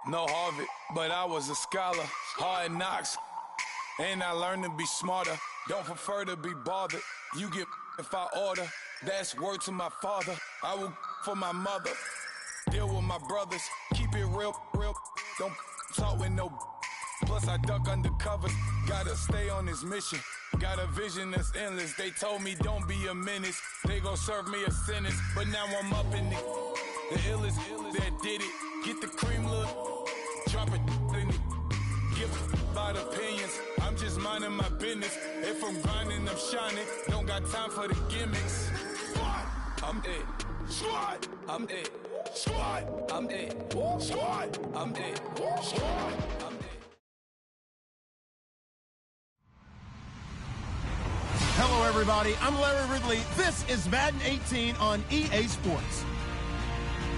No Harvard, but I was a scholar. Hard knocks, and I learned to be smarter. Don't prefer to be bothered. You get if I order. That's word to my father. I will for my mother. Deal with my brothers. Keep it real. Don't talk with no. Plus I duck undercover. Gotta stay on this mission. Got a vision that's endless. They told me don't be a menace. They gon' serve me a sentence. But now I'm up in the illest that did it. Get the cream look. Drop it in it. Give about opinions. I'm just minding my business. If I'm grinding, I'm shining. Don't got time for the gimmicks. Squad, I'm dead. Squad, I'm dead. Squad, I'm dead. Squad, I'm dead. Squad, I'm dead. Hello, everybody. I'm Larry Ridley. This is Madden 18 on EA Sports.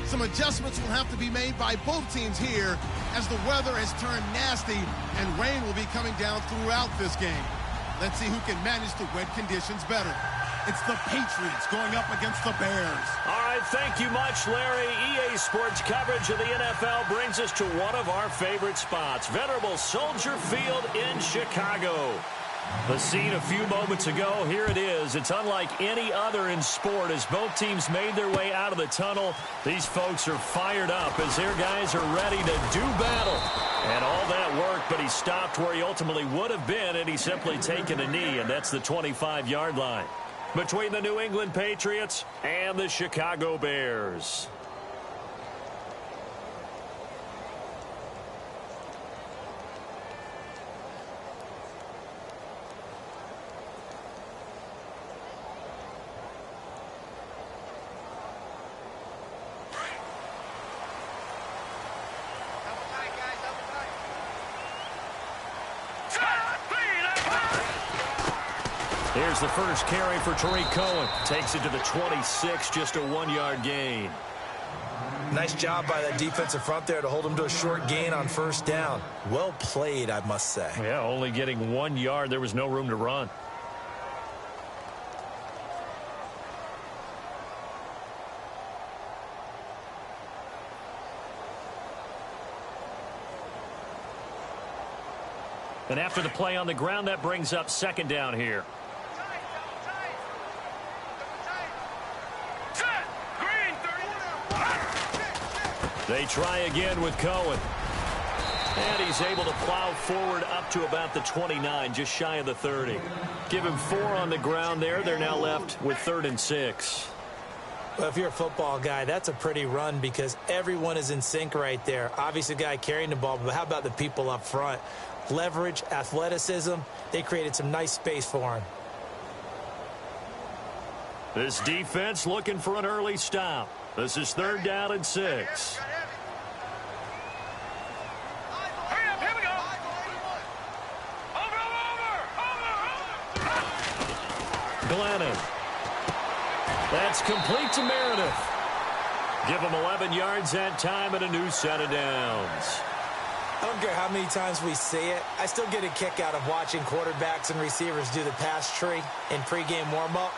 Some adjustments will have to be made by both teams here as the weather has turned nasty and rain will be coming down throughout this game. Let's see who can manage the wet conditions better. It's the Patriots going up against the Bears. All right, thank you much, Larry. EA Sports coverage of the NFL brings us to one of our favorite spots, venerable Soldier Field in Chicago. The scene a few moments ago, here it is. It's unlike any other in sport as both teams made their way out of the tunnel. These folks are fired up as their guys are ready to do battle. And all that work, but he stopped where he ultimately would have been, and he's simply taken a knee, and that's the 25-yard line between the New England Patriots and the Chicago Bears. Here's the first carry for Tariq Cohen. Takes it to the 26, just a 1-yard gain. Nice job by that defensive front there to hold him to a short gain on first down. Well played, I must say. Yeah, only getting 1 yard. There was no room to run. And after the play on the ground, that brings up second down here. They try again with Cohen. And he's able to plow forward up to about the 29, just shy of the 30. Give him 4 on the ground there. They're now left with 3rd and 6. Well, if you're a football guy, that's a pretty run because everyone is in sync right there. Obviously, the guy carrying the ball, but how about the people up front? Leverage, athleticism, they created some nice space for him. This defense looking for an early stop. This is 3rd down and 6. Glennon. That's complete to Meredith. Give him 11 yards that time and a new set of downs. I don't care how many times we see it. I still get a kick out of watching quarterbacks and receivers do the pass tree in pregame warm-up.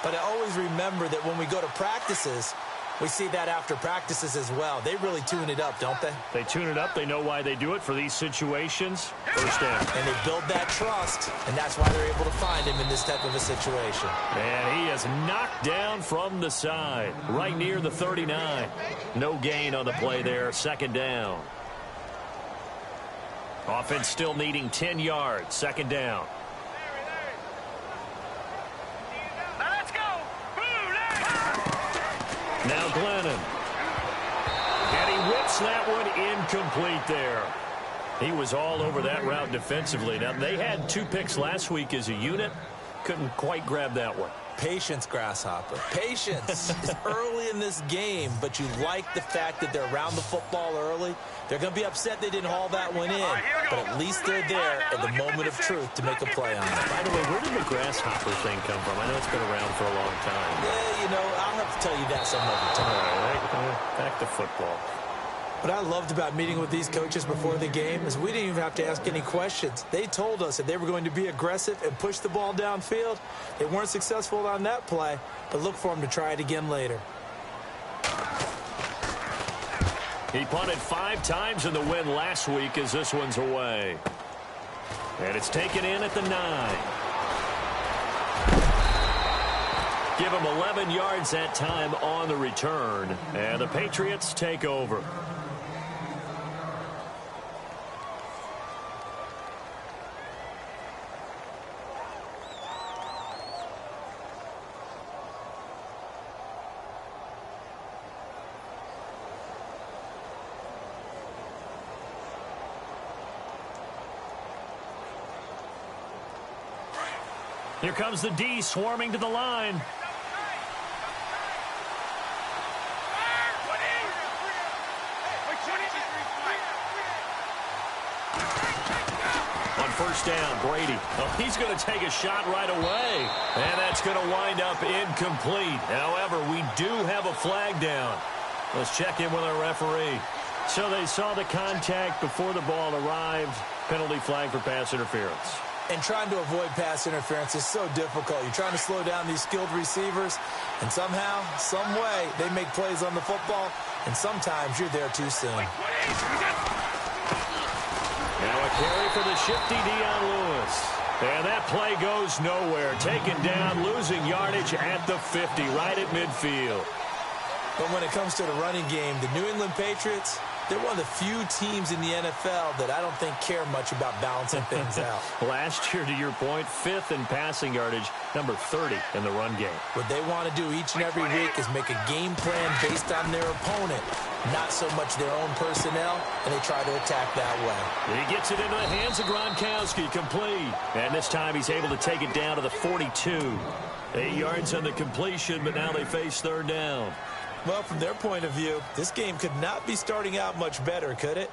But I always remember that when we go to practices, we see that after practices as well. They really tune it up, don't they? They tune it up. They know why they do it for these situations. First down. And they build that trust, and that's why they're able to find him in this type of a situation. And he is knocked down from the side, right near the 39. No gain on the play there. Second down. Offense still needing 10 yards. Second down. Now Glennon. And he whips that one incomplete there. He was all over that route defensively. Now, they had 2 picks last week as a unit. Couldn't quite grab that one. Patience, Grasshopper. Patience is early in this game, but you like the fact that they're around the football early. They're going to be upset they didn't haul that one in, but at least they're there at the moment of truth to make a play on it. By the way, where did the Grasshopper thing come from? I know it's been around for a long time. Yeah, you know, I'll have to tell you that some other time. All right, back to football. What I loved about meeting with these coaches before the game is we didn't even have to ask any questions. They told us that they were going to be aggressive and push the ball downfield. They weren't successful on that play, but look for them to try it again later. He punted 5 times in the win last week as this one's away. And it's taken in at the 9. Give him 11 yards that time on the return. And the Patriots take over. Here comes the D swarming to the line. On first down, Brady. Oh, he's going to take a shot right away. And that's going to wind up incomplete. However, we do have a flag down. Let's check in with our referee. So they saw the contact before the ball arrived. Penalty flag for pass interference. And trying to avoid pass interference is so difficult. You're trying to slow down these skilled receivers, and somehow, some way, they make plays on the football, and sometimes you're there too soon. Now a carry for the shifty Dion Lewis. And that play goes nowhere. Taken down, losing yardage at the 50, right at midfield. But when it comes to the running game, the New England Patriots, they're one of the few teams in the NFL that I don't think care much about balancing things out. Last year, to your point, 5th in passing yardage, number 30 in the run game. What they want to do each and every week is make a game plan based on their opponent, not so much their own personnel, and they try to attack that way. He gets it into the hands of Gronkowski, complete. And this time he's able to take it down to the 42. 8 yards on the completion, but now they face third down. Well, from their point of view, this game could not be starting out much better, could it?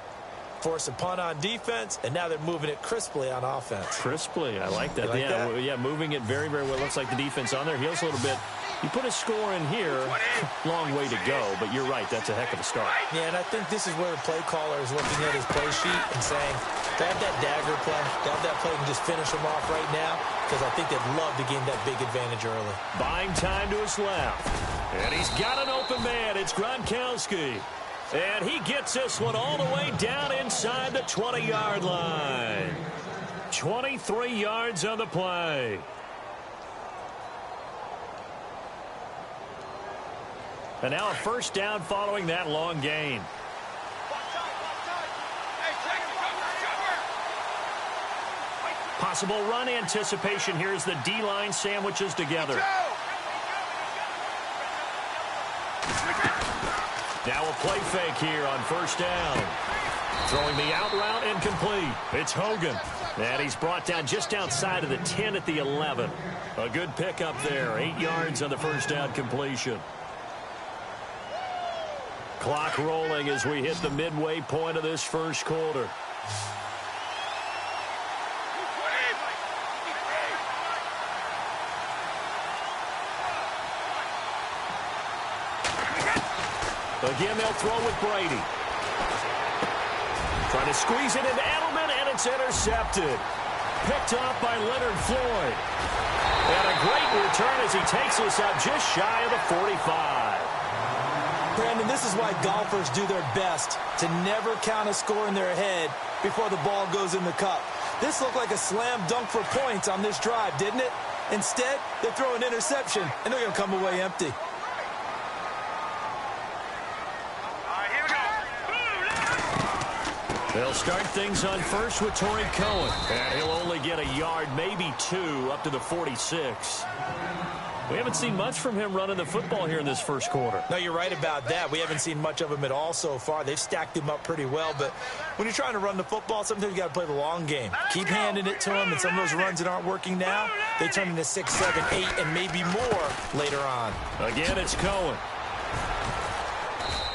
Force a punt on defense, and now they're moving it crisply on offense. Crisply, I like that. Like that? Yeah, moving it very, very well. Looks like the defense on their heels a little bit. You put a score in here, long way to go, but you're right, that's a heck of a start. Yeah, and I think this is where the play caller is looking at his play sheet and saying, to have that dagger play, to have that play and just finish him off right now, because I think they'd love to gain that big advantage early. Buying time to his left. And he's got an open man. It's Gronkowski. And he gets this one all the way down inside the 20-yard line. 23 yards on the play. And now a first down following that long gain. Possible run anticipation here as the D-line sandwiches together. Now a play fake here on first down. Throwing the out route incomplete. It's Hogan. And he's brought down just outside of the 10 at the 11. A good pickup there. 8 yards on the first down completion. Clock rolling as we hit the midway point of this first quarter. Again, they'll throw with Brady. Trying to squeeze it into Edelman, and it's intercepted. Picked off by Leonard Floyd. And a great return as he takes us out just shy of the 45. Brandon, this is why golfers do their best to never count a score in their head before the ball goes in the cup. This looked like a slam dunk for points on this drive, didn't it? Instead, they throw an interception, and they're going to come away empty. They'll start things on first with Torrey Cohen. And he'll only get a yard, maybe 2, up to the 46. We haven't seen much from him running the football here in this first quarter. No, you're right about that. We haven't seen much of him at all so far. They've stacked him up pretty well, but when you're trying to run the football, sometimes you got to play the long game. Keep handing it to him, and some of those runs that aren't working now, they turn into 6, 7, 8, and maybe more later on. Again, it's Cohen.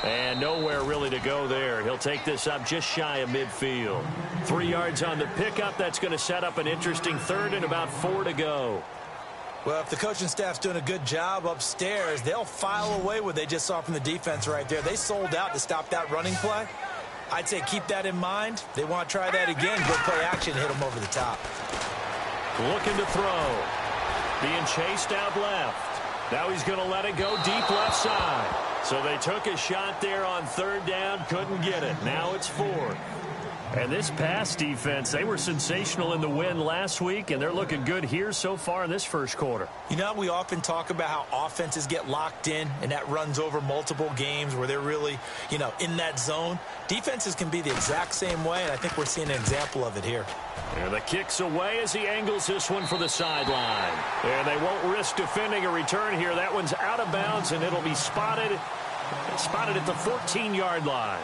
And nowhere really to go there. He'll take this up just shy of midfield. 3 yards on the pickup. That's going to set up an interesting third and about 4 to go. Well, if the coaching staff's doing a good job upstairs, they'll file away what they just saw from the defense right there. They sold out to stop that running play. I'd say keep that in mind. They want to try that again. Go play action, hit them over the top. Looking to throw. Being chased out left. Now he's going to let it go deep left side. So they took a shot there on third down, couldn't get it. Now it's 4th. And this pass defense, they were sensational in the win last week, and they're looking good here so far in this first quarter. You know, we often talk about how offenses get locked in, and that runs over multiple games where they're really, you know, in that zone. Defenses can be the exact same way, and I think we're seeing an example of it here. And the kick's away as he angles this one for the sideline. And they won't risk defending a return here. That one's out of bounds, and it'll be spotted at the 14-yard line.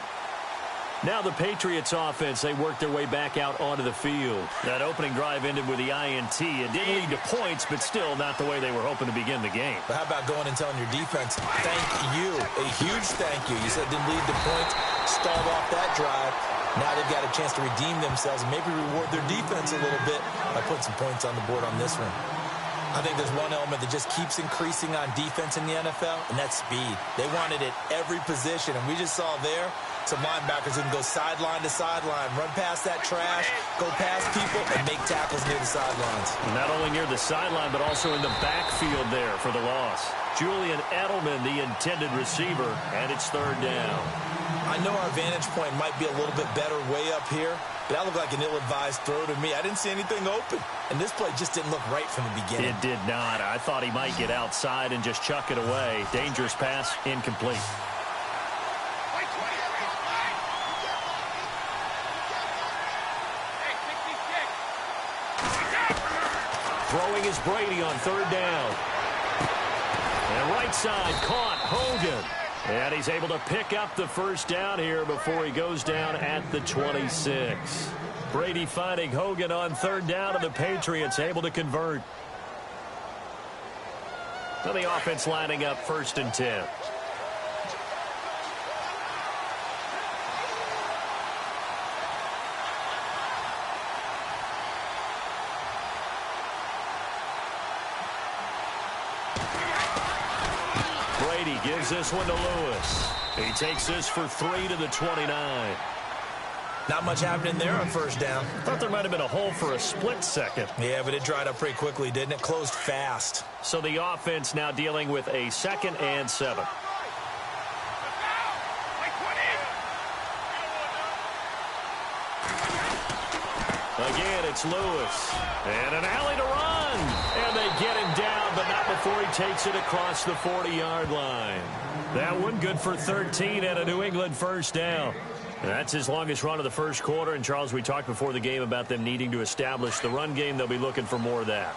Now the Patriots offense, they work their way back out onto the field. That opening drive ended with the INT. It didn't lead to points, but still not the way they were hoping to begin the game. But how about going and telling your defense, thank you, a huge thank you. You said it didn't lead to points, stalled off that drive. Now they've got a chance to redeem themselves and maybe reward their defense a little bit by putting some points on the board on this one. I think there's one element that just keeps increasing on defense in the NFL, and that's speed. They want it at every position, and we just saw there some linebackers who can go sideline to sideline, run past that trash, go past people, and make tackles near the sidelines. Not only near the sideline, but also in the backfield there for the loss. Julian Edelman, the intended receiver, and it's third down. I know our vantage point might be a little bit better way up here, but that looked like an ill-advised throw to me. I didn't see anything open, and this play just didn't look right from the beginning. It did not. I thought he might get outside and just chuck it away. Dangerous pass, incomplete. Throwing is Brady on third down. And right side caught Hogan. And he's able to pick up the first down here before he goes down at the 26. Brady finding Hogan on third down, and the Patriots able to convert. So the offense lining up 1st and 10. Brady gives this one to Lewis. He takes this for 3 to the 29. Not much happening there on first down. Thought there might have been a hole for a split second. Yeah, but it dried up pretty quickly, didn't it? Closed fast. So the offense now dealing with a 2nd and 7. Again, it's Lewis. And an alley to run. And they get him down, but not before he takes it across the 40-yard line. That one good for 13 and a New England first down. That's his longest run of the first quarter. And, Charles, we talked before the game about them needing to establish the run game. They'll be looking for more of that.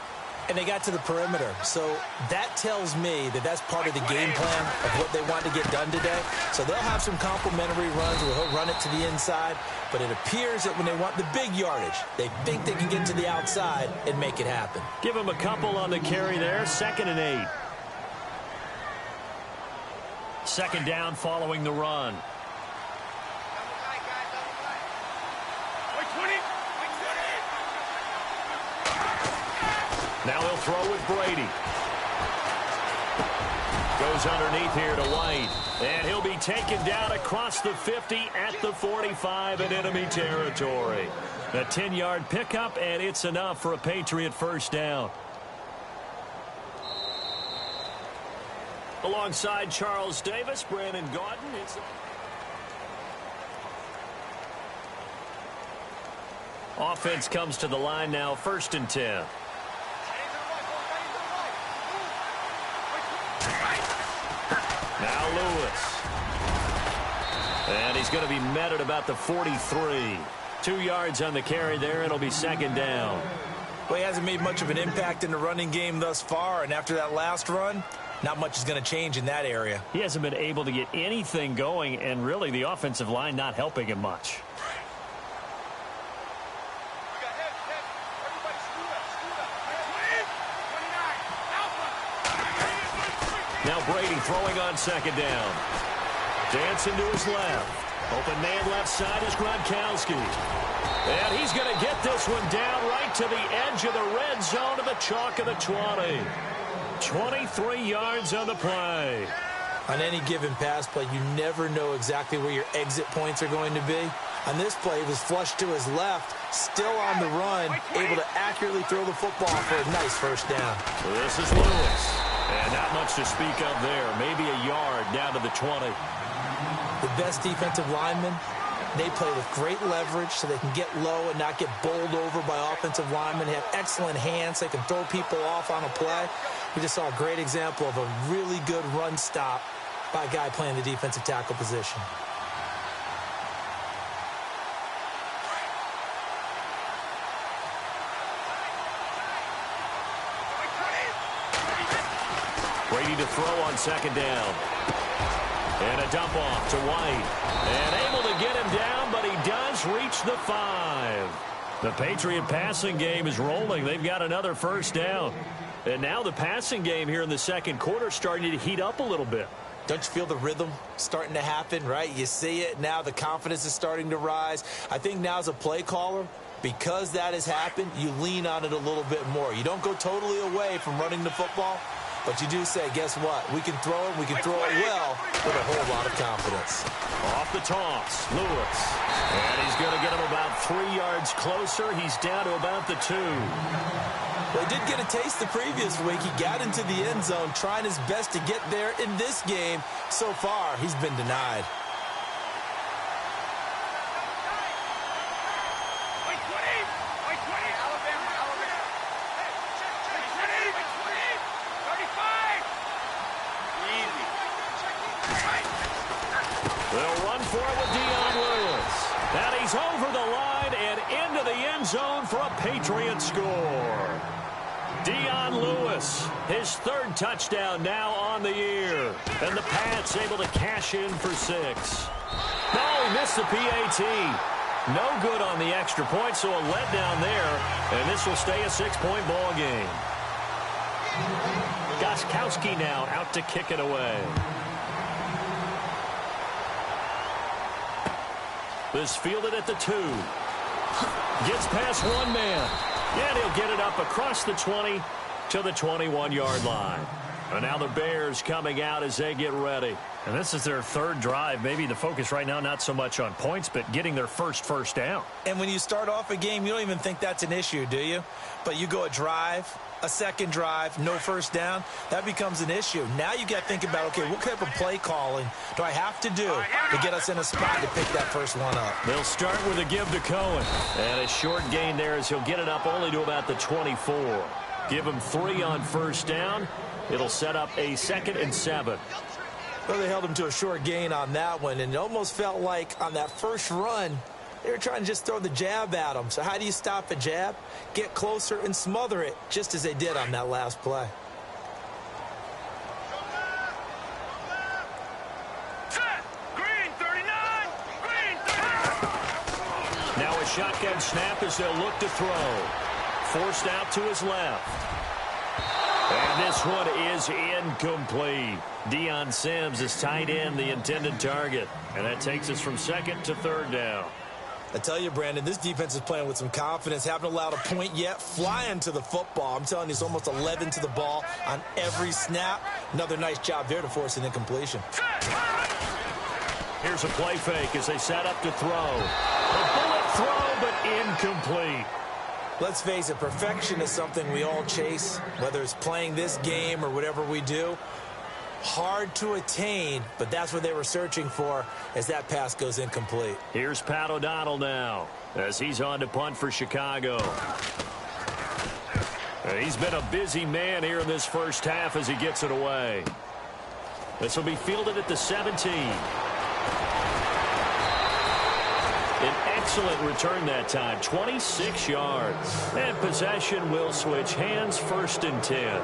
And they got to the perimeter. So that tells me that that's part of the game plan of what they want to get done today. So they'll have some complementary runs where he'll run it to the inside. But it appears that when they want the big yardage, they think they can get to the outside and make it happen. Give him a couple on the carry there. 2nd and 8. 2nd down following the run. Now he'll throw with Brady. Goes underneath here to White. And he'll be taken down across the 50 at the 45 in enemy territory. A 10-yard pickup, and it's enough for a Patriot first down. Alongside Charles Davis, Brandon Gaudin. Offense comes to the line now, 1st and 10. Now Lewis. And he's going to be met at about the 43. 2 yards on the carry there. It'll be 2nd down. Well, he hasn't made much of an impact in the running game thus far, and after that last run, not much is going to change in that area. He hasn't been able to get anything going, and really the offensive line not helping him much. Now Brady throwing on 2nd down. Dancing to his left. Open man left side is Gronkowski. And he's going to get this one down right to the edge of the red zone of the chalk of the 20. 23 yards on the play. On any given pass play, you never know exactly where your exit points are going to be. On this play, he was flushed to his left, still on the run, able to accurately throw the football for a nice first down. This is Lewis. And not much to speak of there. Maybe a yard down to the 20. The best defensive linemen, they play with great leverage so they can get low and not get bowled over by offensive linemen. They have excellent hands. They can throw people off on a play. We just saw a great example of a really good run stop by a guy playing the defensive tackle position. Brady to throw on second down. And a dump off to White. And able to get him down, but he does reach the 5. The Patriot passing game is rolling. They've got another first down. And now the passing game here in the second quarter starting to heat up a little bit. Don't you feel the rhythm starting to happen, right? You see it now. The confidence is starting to rise. I think now as a play caller, because that has happened, you lean on it a little bit more. You don't go totally away from running the football, but you do say, guess what? We can throw it. We can throw it well with a whole lot of confidence. Off the toss, Lewis. And he's going to get him about 3 yards closer. He's down to about the 2. Well, he did get a taste the previous week. He got into the end zone, trying his best to get there in this game. So far, he's been denied. They'll run for it with Dion Lewis. And he's over the line and into the end zone for a Patriot score. Dion Lewis, his 3rd touchdown now on the year. And the Pats able to cash in for 6. No, he missed the PAT. No good on the extra point, so a letdown there. And this will stay a 6-point ball game. Gostkowski now out to kick it away. This fielded at the 2. Gets past one man. And he'll get it up across the 20 to the 21-yard line. And now the Bears coming out as they get ready. And this is their 3rd drive. Maybe the focus right now not so much on points, but getting their first down. And when you start off a game, you don't even think that's an issue, do you? But you go a drive, a second drive, no first down, that becomes an issue. Now you got to think about, okay, what type of play calling do I have to do to get us in a spot to pick that first one up? They'll start with a give to Cohen. And a short gain there as he'll get it up only to about the 24. Give him 3 on first down. It'll set up a 2nd and 7. Well, they held him to a short gain on that one, and it almost felt like on that first run, they were trying to just throw the jab at him. So how do you stop a jab? Get closer and smother it, just as they did on that last play. Now a shotgun snap as they'll look to throw. Forced out to his left. And this one is incomplete. Deion Sims is tight end, the intended target. And that takes us from 2nd to 3rd down. I tell you, Brandon, this defense is playing with some confidence. Haven't allowed a point yet. Flying to the football. I'm telling you, it's almost 11 to the ball on every snap. Another nice job there to force an incompletion. Here's a play fake as they set up to throw. A bullet throw, but incomplete. Let's face it, perfection is something we all chase, whether it's playing this game or whatever we do. Hard to attain, but that's what they were searching for as that pass goes incomplete. Here's Pat O'Donnell now as he's on to punt for Chicago. He's been a busy man here in this first half as he gets it away. This will be fielded at the 17. An excellent return that time, 26 yards. And possession will switch hands, 1st and 10.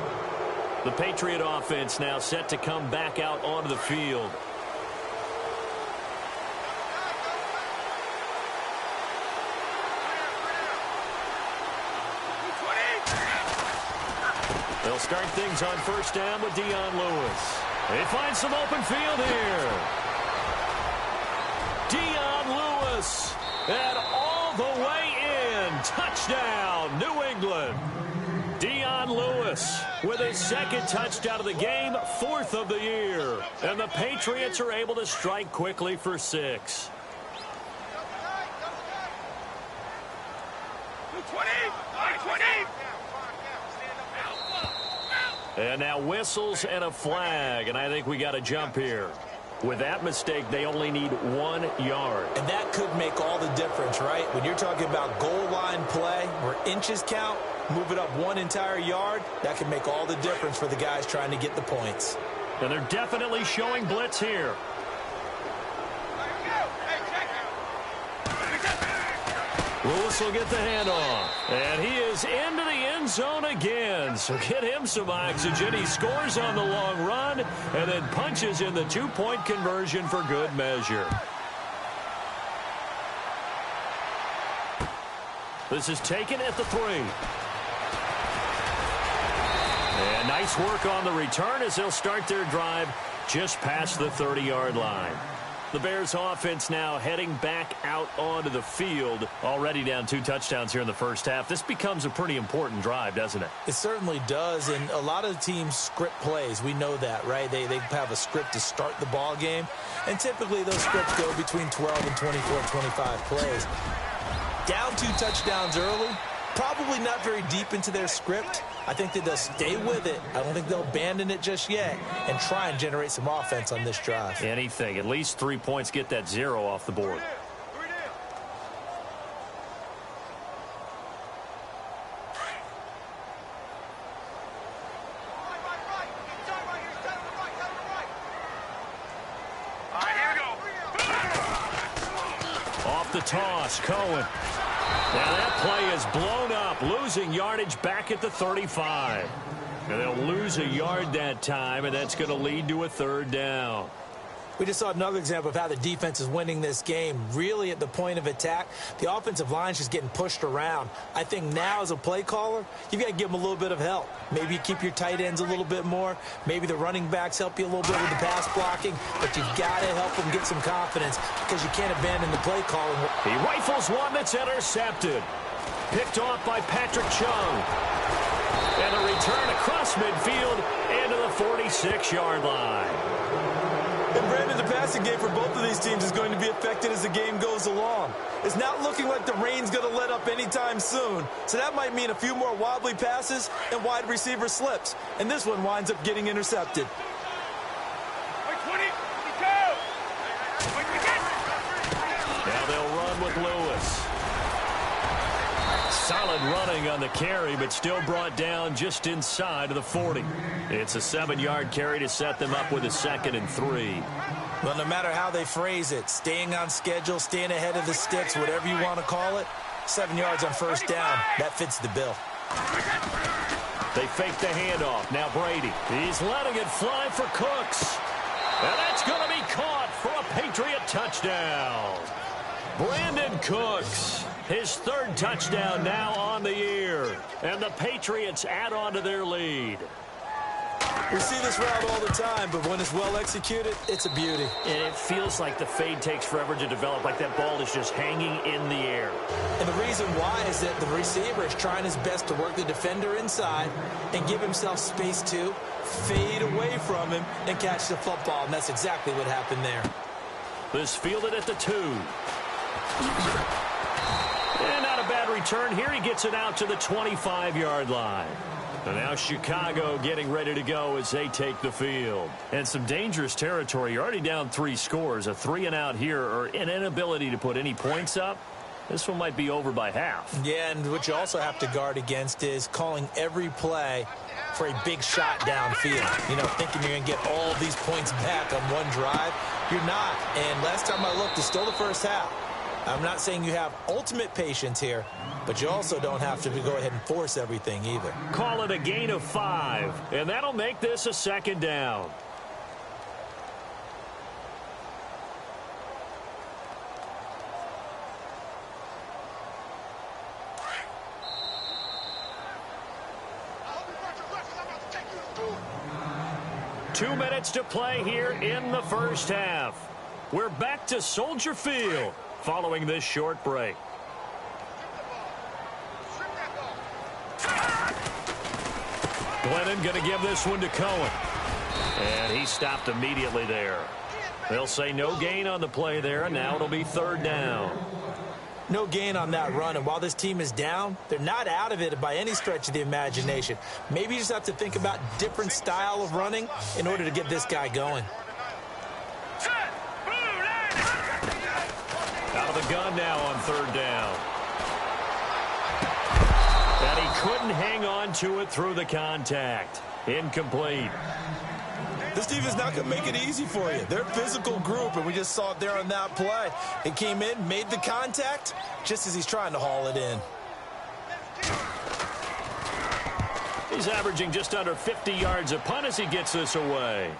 The Patriot offense now set to come back out onto the field. They'll start things on first down with Dion Lewis. They find some open field here. Dion Lewis, and all the way in. Touchdown, New England. Dion Lewis with his 2nd touchdown of the game, 4th of the year. And the Patriots are able to strike quickly for 6. And now whistles and a flag, and I think we got a jump here. With that mistake, they only need 1 yard. And that could make all the difference, right? When you're talking about goal line play where inches count, move it up 1 entire yard, that can make all the difference for the guys trying to get the points. And they're definitely showing blitz here. Lewis will get the handoff. And he is into the end zone again. So get him some oxygen. He scores on the long run and then punches in the 2-point conversion for good measure. This is taken at the 3. And nice work on the return as they'll start their drive just past the 30-yard line. The Bears offense now heading back out onto the field. Already down 2 touchdowns here in the first half. This becomes a pretty important drive, doesn't it? It certainly does, and a lot of teams script plays. We know that, right? They have a script to start the ball game, and typically those scripts go between 12 and 24, 25 plays. Down 2 touchdowns early, probably not very deep into their script. I think that they'll stay with it. I don't think they'll abandon it just yet and try and generate some offense on this drive. Anything. At least 3 points, get that 0 off the board. Off the toss, Cohen. Now that play is blown up, losing yardage back at the 35. And they'll lose a yard that time, and that's going to lead to a 3rd down. We just saw another example of how the defense is winning this game. Really at the point of attack, the offensive line's just getting pushed around. I think now as a play caller, you've got to give them a little bit of help. Maybe you keep your tight ends a little bit more. Maybe the running backs help you a little bit with the pass blocking. But you've got to help them get some confidence because you can't abandon the play calling. He rifles one that's intercepted. Picked off by Patrick Chung. And a return across midfield into the 46-yard line. And Brandon, the passing game for both of these teams is going to be affected as the game goes along. It's not looking like the rain's going to let up anytime soon. So that might mean a few more wobbly passes and wide receiver slips. And this one winds up getting intercepted. Now they'll run with Lewis. Solid running on the carry, but still brought down just inside of the 40. It's a 7-yard carry to set them up with a 2nd and 3. Well, no matter how they phrase it, staying on schedule, staying ahead of the sticks, whatever you want to call it, 7 yards on 1st down, that fits the bill. They fake the handoff. Now Brady. He's letting it fly for Cooks. And that's going to be caught for a Patriot touchdown. Brandon Cooks. His 3rd touchdown now on the year. And the Patriots add on to their lead. We see this route all the time, but when it's well executed, it's a beauty. And it feels like the fade takes forever to develop, like that ball is just hanging in the air. And the reason why is that the receiver is trying his best to work the defender inside and give himself space to fade away from him and catch the football, and that's exactly what happened there. This fielded at the 2. And not a bad return here. He gets it out to the 25-yard line. And now Chicago getting ready to go as they take the field. And some dangerous territory. You're already down 3 scores. A 3-and-out here or an inability to put any points up. This one might be over by half. Yeah, and what you also have to guard against is calling every play for a big shot downfield. You know, thinking you're going to get all these points back on one drive. You're not. And last time I looked, it's still the first half. I'm not saying you have ultimate patience here, but you also don't have to go ahead and force everything either. Call it a gain of 5, and that'll make this a 2nd down. Two minutes to play here in the first half. We're back to Soldier Field following this short break. Glennon going to give this one to Cohen. And he stopped immediately there. They'll say no gain on the play there, and now it'll be 3rd down. No gain on that run, and while this team is down, they're not out of it by any stretch of the imagination. Maybe you just have to think about different style of running in order to get this guy going. Out of the gun now on third down. And he couldn't hang on to it through the contact. Incomplete. This defense is not going to make it easy for you. They're a physical group, and we just saw it there on that play. It came in, made the contact, just as he's trying to haul it in. He's averaging just under 50 yards a punt as he gets this away.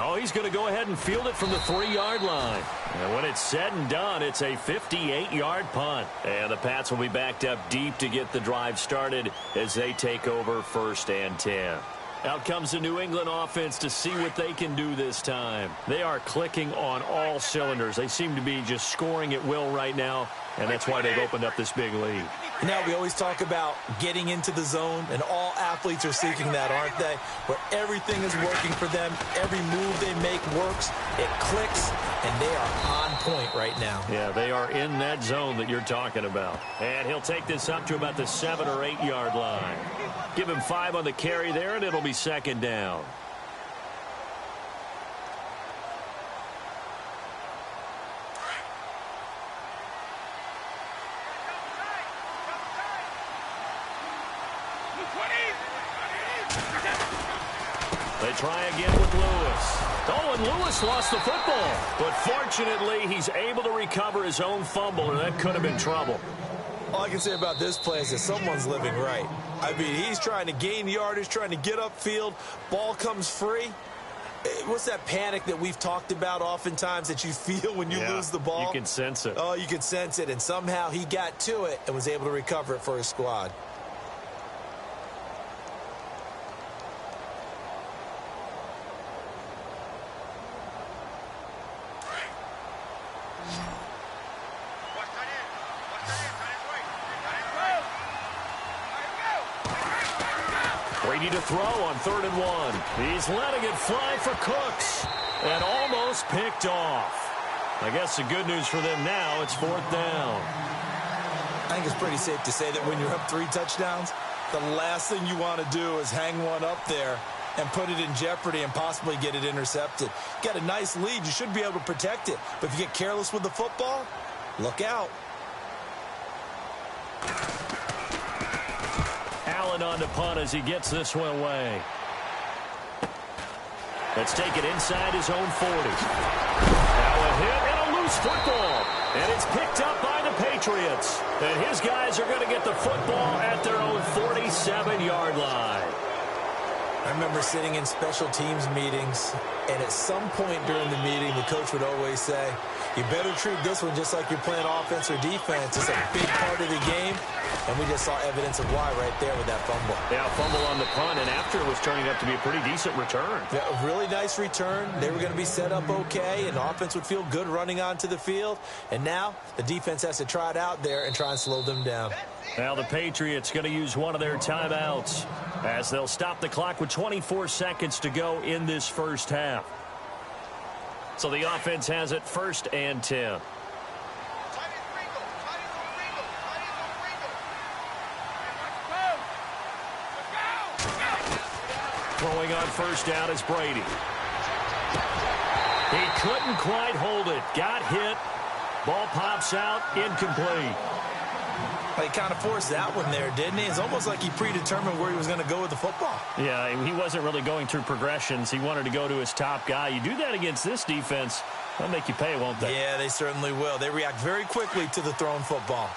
Oh, he's going to go ahead and field it from the 3-yard line. And when it's said and done, it's a 58-yard punt. And the Pats will be backed up deep to get the drive started as they take over 1st and 10. Out comes the New England offense to see what they can do this time. They are clicking on all cylinders. They seem to be just scoring at will right now, and that's why they've opened up this big lead. Now, we always talk about getting into the zone, and all athletes are seeking that, aren't they? Where everything is working for them, every move they make works, it clicks, and they are on point right now. Yeah, they are in that zone that you're talking about. And he'll take this up to about the 7- or 8-yard line. Give him 5 on the carry there, and it'll be 2nd down. They try again with Lewis. Oh, and Lewis lost the football. But fortunately, he's able to recover his own fumble, or that could have been trouble. All I can say about this play is that someone's living right. I mean, he's trying to gain yardage, trying to get upfield. Ball comes free. What's that panic that we've talked about oftentimes that you feel when you lose the ball? You can sense it. Oh, you can sense it. And somehow he got to it and was able to recover it for his squad. Brady to throw on 3rd and 1. He's letting it fly for Cooks. And almost picked off. I guess the good news for them now, it's 4th down. I think it's pretty safe to say that when you're up 3 touchdowns, the last thing you want to do is hang one up there and put it in jeopardy and possibly get it intercepted. You got a nice lead. You should be able to protect it. But if you get careless with the football, look out. Allen on to punt as he gets this one away. Let's take it inside his own 40. Now a hit and a loose football. And it's picked up by the Patriots. And his guys are going to get the football at their own 47-yard line. I remember sitting in special teams meetings, and at some point during the meeting, the coach would always say, you better treat this one just like you're playing offense or defense. It's a big part of the game, and we just saw evidence of why right there with that fumble. Yeah, fumble on the punt, and after it was turning up to be a pretty decent return. Yeah, a really nice return. They were going to be set up okay, and the offense would feel good running onto the field. And now the defense has to try it out there and try and slow them down. Now the Patriots going to use one of their timeouts as they'll stop the clock with 24 seconds to go in this first half. So the offense has it 1st and 10. Throwing on 1st down is Brady. He couldn't quite hold it. Got hit. Ball pops out. Incomplete. He kind of forced that one there, didn't he? It's almost like he predetermined where he was going to go with the football. Yeah, he wasn't really going through progressions. He wanted to go to his top guy. You do that against this defense, they'll make you pay, won't they? Yeah, they certainly will. They react very quickly to the thrown football.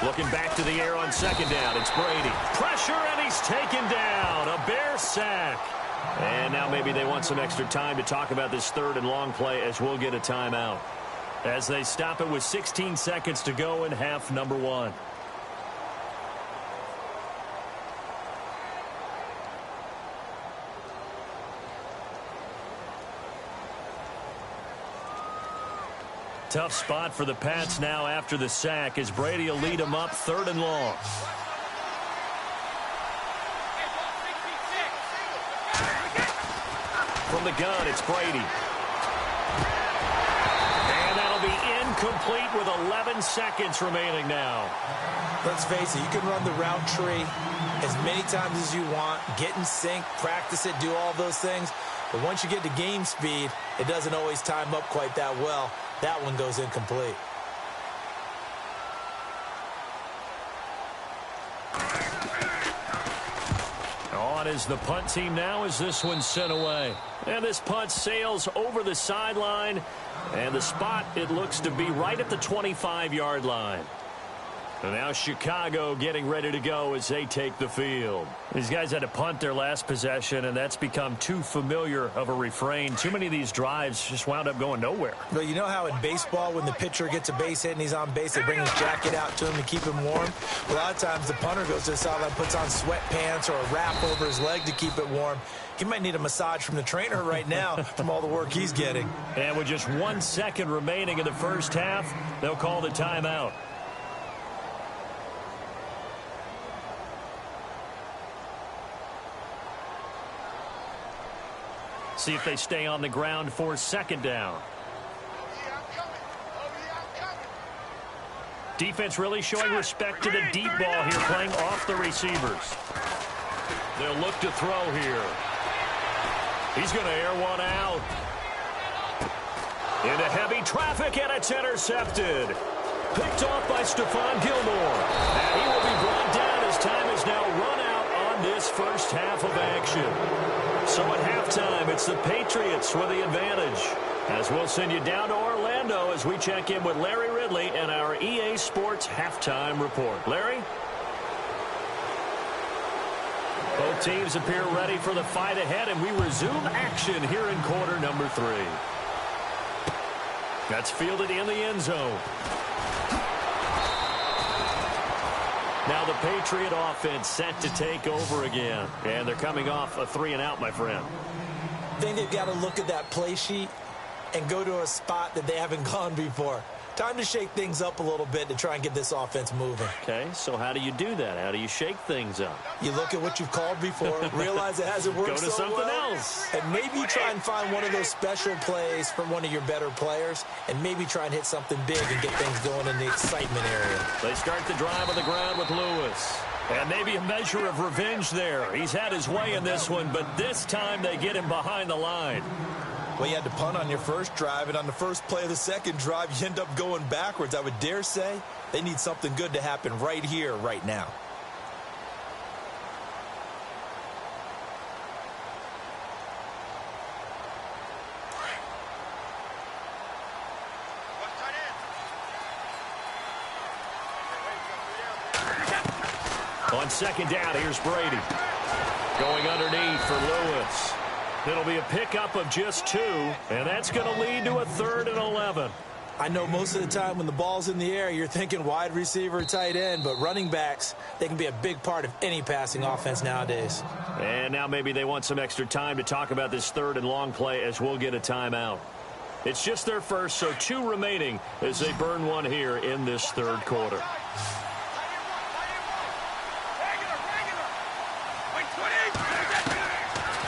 Looking back to the air on 2nd down. It's Brady. Pressure, and he's taken down. A Bear sack. And now maybe they want some extra time to talk about this 3rd and long play as we'll get a timeout. As they stop it with 16 seconds to go in half number 1. Tough spot for the Pats now after the sack as Brady will lead them up 3rd and long. from the gun. It's Brady. And that'll be incomplete with 11 seconds remaining now. Let's face it, you can run the route tree as many times as you want, get in sync, practice it, do all those things. But once you get to game speed, it doesn't always time up quite that well. That one goes incomplete. On is the punt team now as this one's sent away. And this punt sails over the sideline. And the spot, it looks to be right at the 25-yard line. And now Chicago getting ready to go as they take the field. These guys had to punt their last possession, and that's become too familiar of a refrain. Too many of these drives just wound up going nowhere. But you know how in baseball, when the pitcher gets a base hit and he's on base, they bring his jacket out to him to keep him warm? A lot of times the punter goes to the sideline, puts on sweatpants or a wrap over his leg to keep it warm. He might need a massage from the trainer right now from all the work he's getting. And with just 1 second remaining in the first half, they'll call the timeout. See if they stay on the ground for second down. Defense really showing respect to the deep ball here, playing off the receivers. They'll look to throw here. He's going to air one out. Into heavy traffic, and it's intercepted. Picked off by Stephon Gilmore. And he will be brought down as time is now run out on this first half of action. So at halftime, it's the Patriots with the advantage. As we'll send you down to Orlando as we check in with Larry Ridley and our EA Sports halftime report. Larry? Both teams appear ready for the fight ahead, and we resume action here in quarter number 3. That's fielded in the end zone. Now the Patriot offense set to take over again. And they're coming off a 3-and-out, my friend. I think they've got to look at that play sheet and go to a spot that they haven't gone before. Time to shake things up a little bit to try and get this offense moving. Okay, so how do you do that? How do you shake things up? You look at what you've called before, realize it hasn't worked Go to so something well, else. and maybe try and find one of those special plays from one of your better players, and maybe try and hit something big and get things going in the excitement area. They start the drive on the ground with Lewis. And maybe a measure of revenge there. He's had his way in this one, but this time they get him behind the line. Well, you had to punt on your first drive, and on the first play of the second drive, you end up going backwards. I would dare say they need something good to happen right here, right now. On second down, here's Brady. Going underneath for Lewis. It'll be a pickup of just 2, and that's going to lead to a 3rd and 11. I know most of the time when the ball's in the air, you're thinking wide receiver, tight end, but running backs, they can be a big part of any passing offense nowadays. And now maybe they want some extra time to talk about this 3rd and long play as we'll get a timeout. It's just their first, so 2 remaining as they burn one here in this 3rd quarter.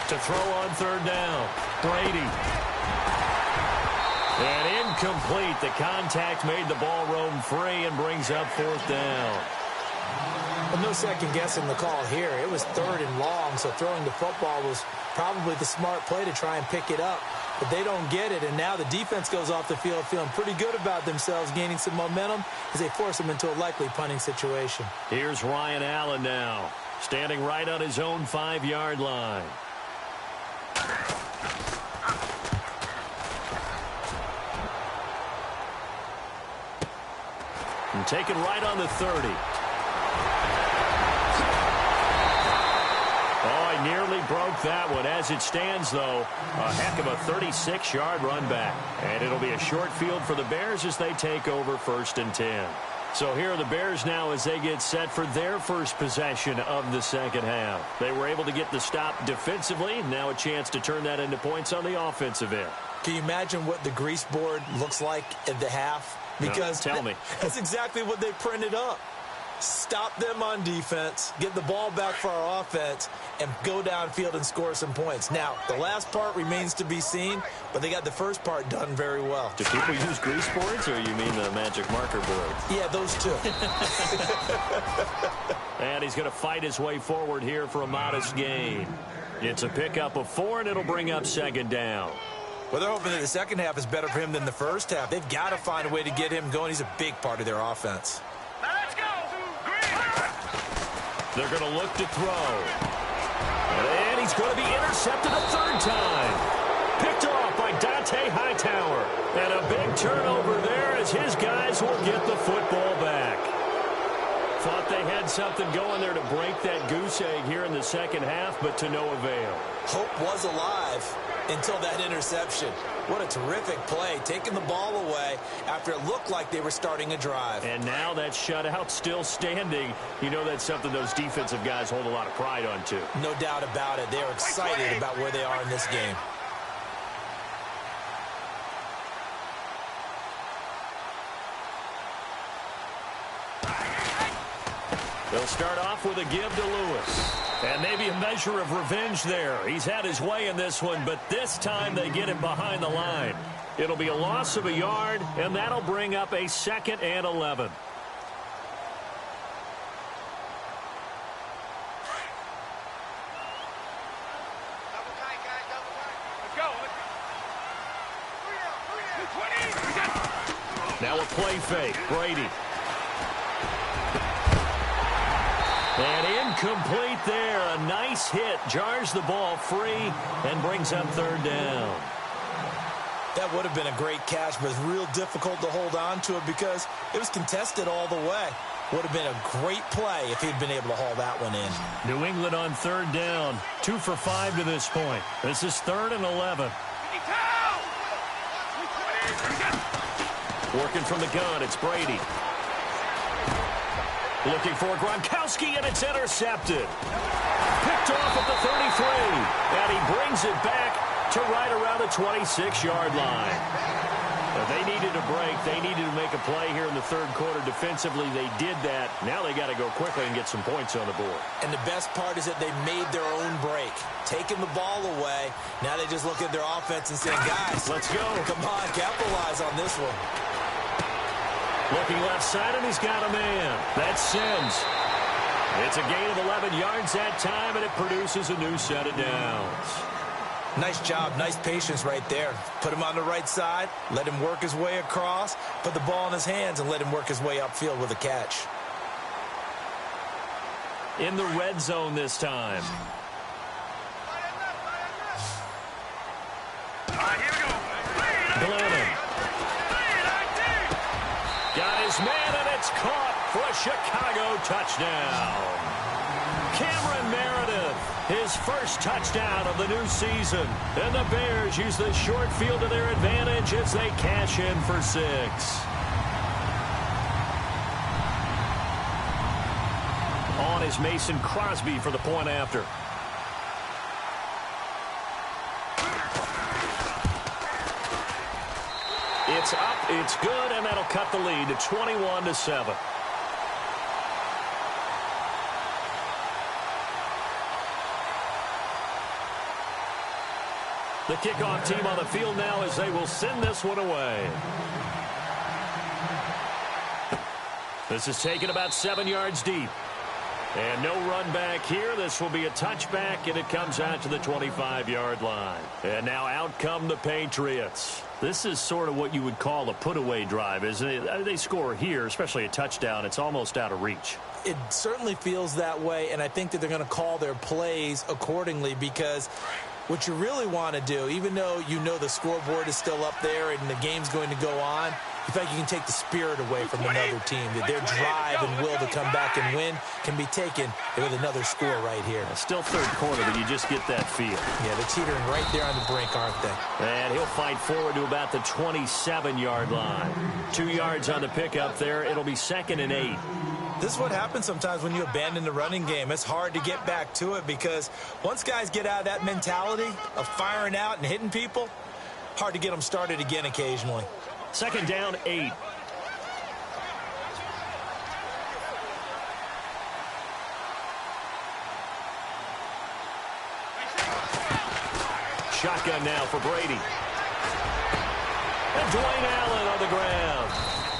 To throw on 3rd down, Brady. And incomplete. The contact made the ball roam free and brings up 4th down. Well, no second guessing the call here. It was 3rd and long, so throwing the football was probably the smart play to try and pick it up. But they don't get it, and now the defense goes off the field feeling pretty good about themselves, gaining some momentum as they force them into a likely punting situation. Here's Ryan Allen now, standing right on his own 5-yard line. And taken right on the 30. Oh, he nearly broke that one. As it stands, though, a heck of a 36-yard run back. And it'll be a short field for the Bears as they take over 1st and 10. So here are the Bears now as they get set for their first possession of the second half. They were able to get the stop defensively. Now a chance to turn that into points on the offensive end. Can you imagine what the grease board looks like at the half? Because no, tell me. That's exactly what they printed up. stop them on defense, get the ball back for our offense, and go downfield and score some points. Now, the last part remains to be seen, but they got the first part done very well. Do people use grease boards, or you mean the magic marker board? Yeah, those two. And he's going to fight his way forward here for a modest gain. It's a pickup of 4, and it'll bring up second down. Well, they're hoping that the second half is better for him than the first half. They've got to find a way to get him going. He's a big part of their offense. Let's go! Green! They're going to look to throw. And he's going to be intercepted a third time. Picked off by Dante Hightower. And a big turnover there as his guys will get the football back. Thought they had something going there to break that goose egg here in the second half, but to no avail. Hope was alive until that interception. What a terrific play, taking the ball away after it looked like they were starting a drive. And now that shutout still standing. You know that's something those defensive guys hold a lot of pride on, too. No doubt about it. They're excited about where they are in this game. They'll start off with a give to Lewis. And maybe a measure of revenge there. He's had his way in this one, but this time they get him behind the line. It'll be a loss of a yard, and that'll bring up a 2nd and 11. Now a play fake. Brady. And incomplete there. A nice hit. Jars the ball free and brings up third down. That would have been a great catch, but it's real difficult to hold on to it because it was contested all the way. Would have been a great play if he'd been able to haul that one in. New England on third down. 2 for 5 to this point. This is 3rd and 11. Working from the gun, it's Brady. Looking for Gronkowski, and it's intercepted. Picked off at the 33. And he brings it back to right around the 26-yard line. Now, they needed a break. They needed to make a play here in the third quarter. Defensively, they did that. Now they got to go quickly and get some points on the board. And the best part is that they made their own break. Taking the ball away. Now they just look at their offense and say, guys, let's go. Come on, capitalize on this one. Looking left side, and he's got a man. That's Sims. It's a gain of 11 yards that time, and it produces a new set of downs. Nice job, nice patience right there. Put him on the right side, let him work his way across, put the ball in his hands, and let him work his way upfield with a catch. In the red zone this time. Here we go. Glennon. Got his man, and it's caught for a Chicago touchdown. Cameron Meredith, his first touchdown of the new season. And the Bears use the short field to their advantage as they cash in for 6. On is Mason Crosby for the point after. It's up, it's good, and that'll cut the lead to 21-7. The kickoff team on the field now as they will send this one away. This is taken about 7 yards deep. And no run back here. This will be a touchback, and it comes out to the 25-yard line. And now out come the Patriots. This is sort of what you would call a put-away drive, isn't it? They score here, especially a touchdown. It's almost out of reach. It certainly feels that way, and I think that they're going to call their plays accordingly because what you really want to do, even though you know the scoreboard is still up there and the game's going to go on, you feel like you can take the spirit away from another team, that their drive and will to come back and win can be taken with another score right here. Still third quarter, but you just get that feel. Yeah, they're teetering right there on the brink, aren't they? And he'll fight forward to about the 27-yard line. 2 yards on the pickup there. It'll be 2nd and 8. This is what happens sometimes when you abandon the running game. It's hard to get back to it because once guys get out of that mentality of firing out and hitting people, hard to get them started again occasionally. 2nd down, 8. shotgun now for Brady. And Dwayne Allen on the ground.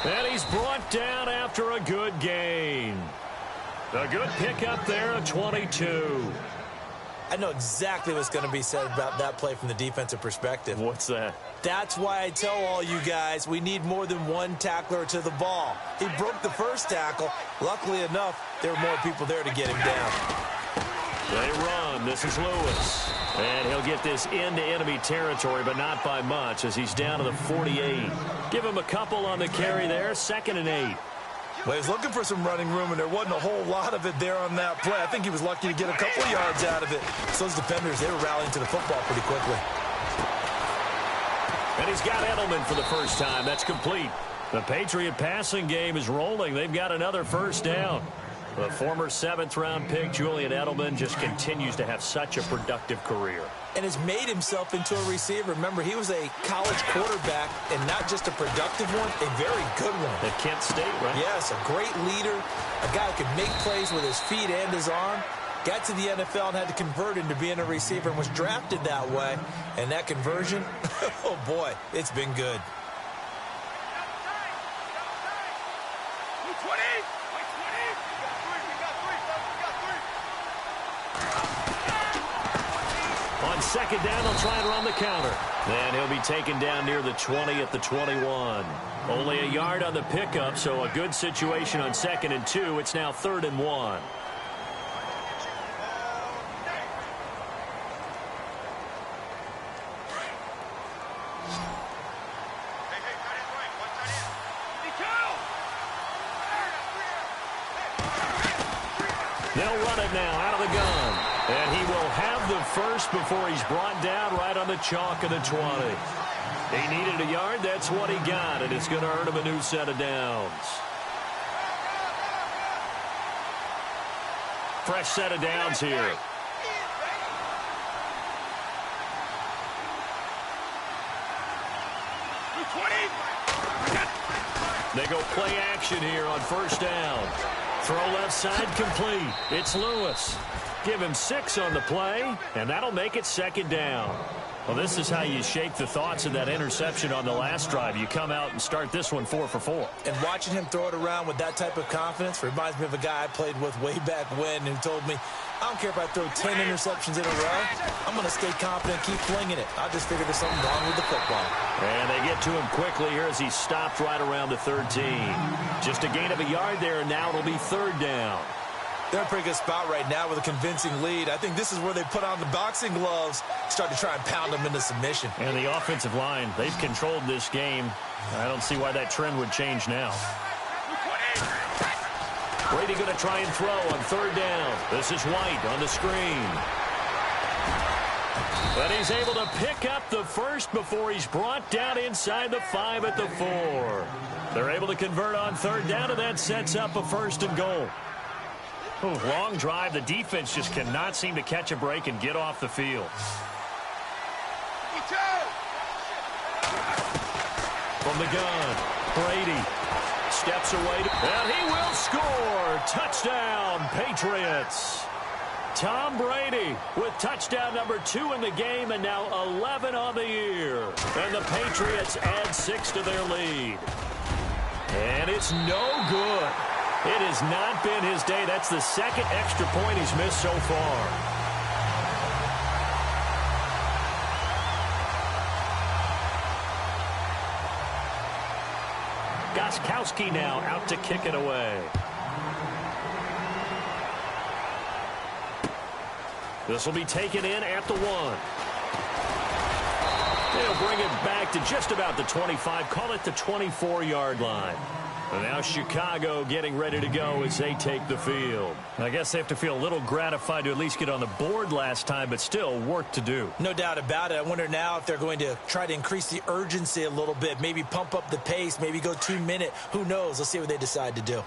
And he's brought down after a good gain. A good pickup there at 22. I know exactly what's going to be said about that play from the defensive perspective. What's that? That's why I tell all you guys we need more than one tackler to the ball. He broke the first tackle. Luckily enough, there were more people there to get him down. They run. This is Lewis. And he'll get this into enemy territory, but not by much as he's down to the 48. Give him a couple on the carry there. 2nd and 8. Well, he was looking for some running room, and there wasn't a whole lot of it there on that play. I think he was lucky to get a couple yards out of it. So those defenders, they were rallying to the football pretty quickly. And he's got Edelman for the first time. That's complete. The Patriot passing game is rolling. They've got another first down. The former 7th-round pick, Julian Edelman, just continues to have such a productive career. And has made himself into a receiver. Remember, he was a college quarterback, and not just a productive one, a very good one. At Kent State, right? Yes, a great leader, a guy who could make plays with his feet and his arm. Got to the NFL and had to convert into being a receiver and was drafted that way. And that conversion, oh boy, it's been good. On 2nd down, they'll try and run the counter. And he'll be taken down near the 20 at the 21. Only a yard on the pickup, so a good situation on 2nd and 2. It's now 3rd and 1. They'll run it now out of the gun. And he will have the first before he's brought down right on the chalk of the 20. He needed a yard. That's what he got, and it's going to earn him a new set of downs. Fresh set of downs here. They go play action here on 1st down. Throw left side complete. It's Lewis. Give him 6 on the play, and that'll make it 2nd down. Well, this is how you shake the thoughts of that interception on the last drive. You come out and start this one 4 for 4. And watching him throw it around with that type of confidence reminds me of a guy I played with way back when who told me, I don't care if I throw 10 interceptions in a row. I'm going to stay confident, keep flinging it. I just figured there's something wrong with the football. And they get to him quickly here as he stopped right around the 13. Just a gain of a yard there, and now it'll be 3rd down. They're in a pretty good spot right now with a convincing lead. I think this is where they put on the boxing gloves, start to try and pound them into submission. And the offensive line, they've controlled this game. I don't see why that trend would change now. Brady going to try and throw on 3rd down. This is White on the screen. But he's able to pick up the first before he's brought down inside the 5 at the 4. They're able to convert on 3rd down, and that sets up a 1st and goal. Ooh, long drive. The defense just cannot seem to catch a break and get off the field. From the gun, Brady steps away, and he will score. Touchdown, Patriots. Tom Brady with touchdown number 2 in the game, and now 11 on the year. And the Patriots add 6 to their lead. And it's no good. It has not been his day. That's the 2nd extra point he's missed so far. Gostkowski now out to kick it away. This will be taken in at the 1. They'll bring it back to just about the 25. Call it the 24-yard line. And now Chicago getting ready to go as they take the field. I guess they have to feel a little gratified to at least get on the board last time, but still work to do. No doubt about it. I wonder now if they're going to try to increase the urgency a little bit, maybe pump up the pace, maybe go 2-minute. Who knows? Let's see what they decide to do.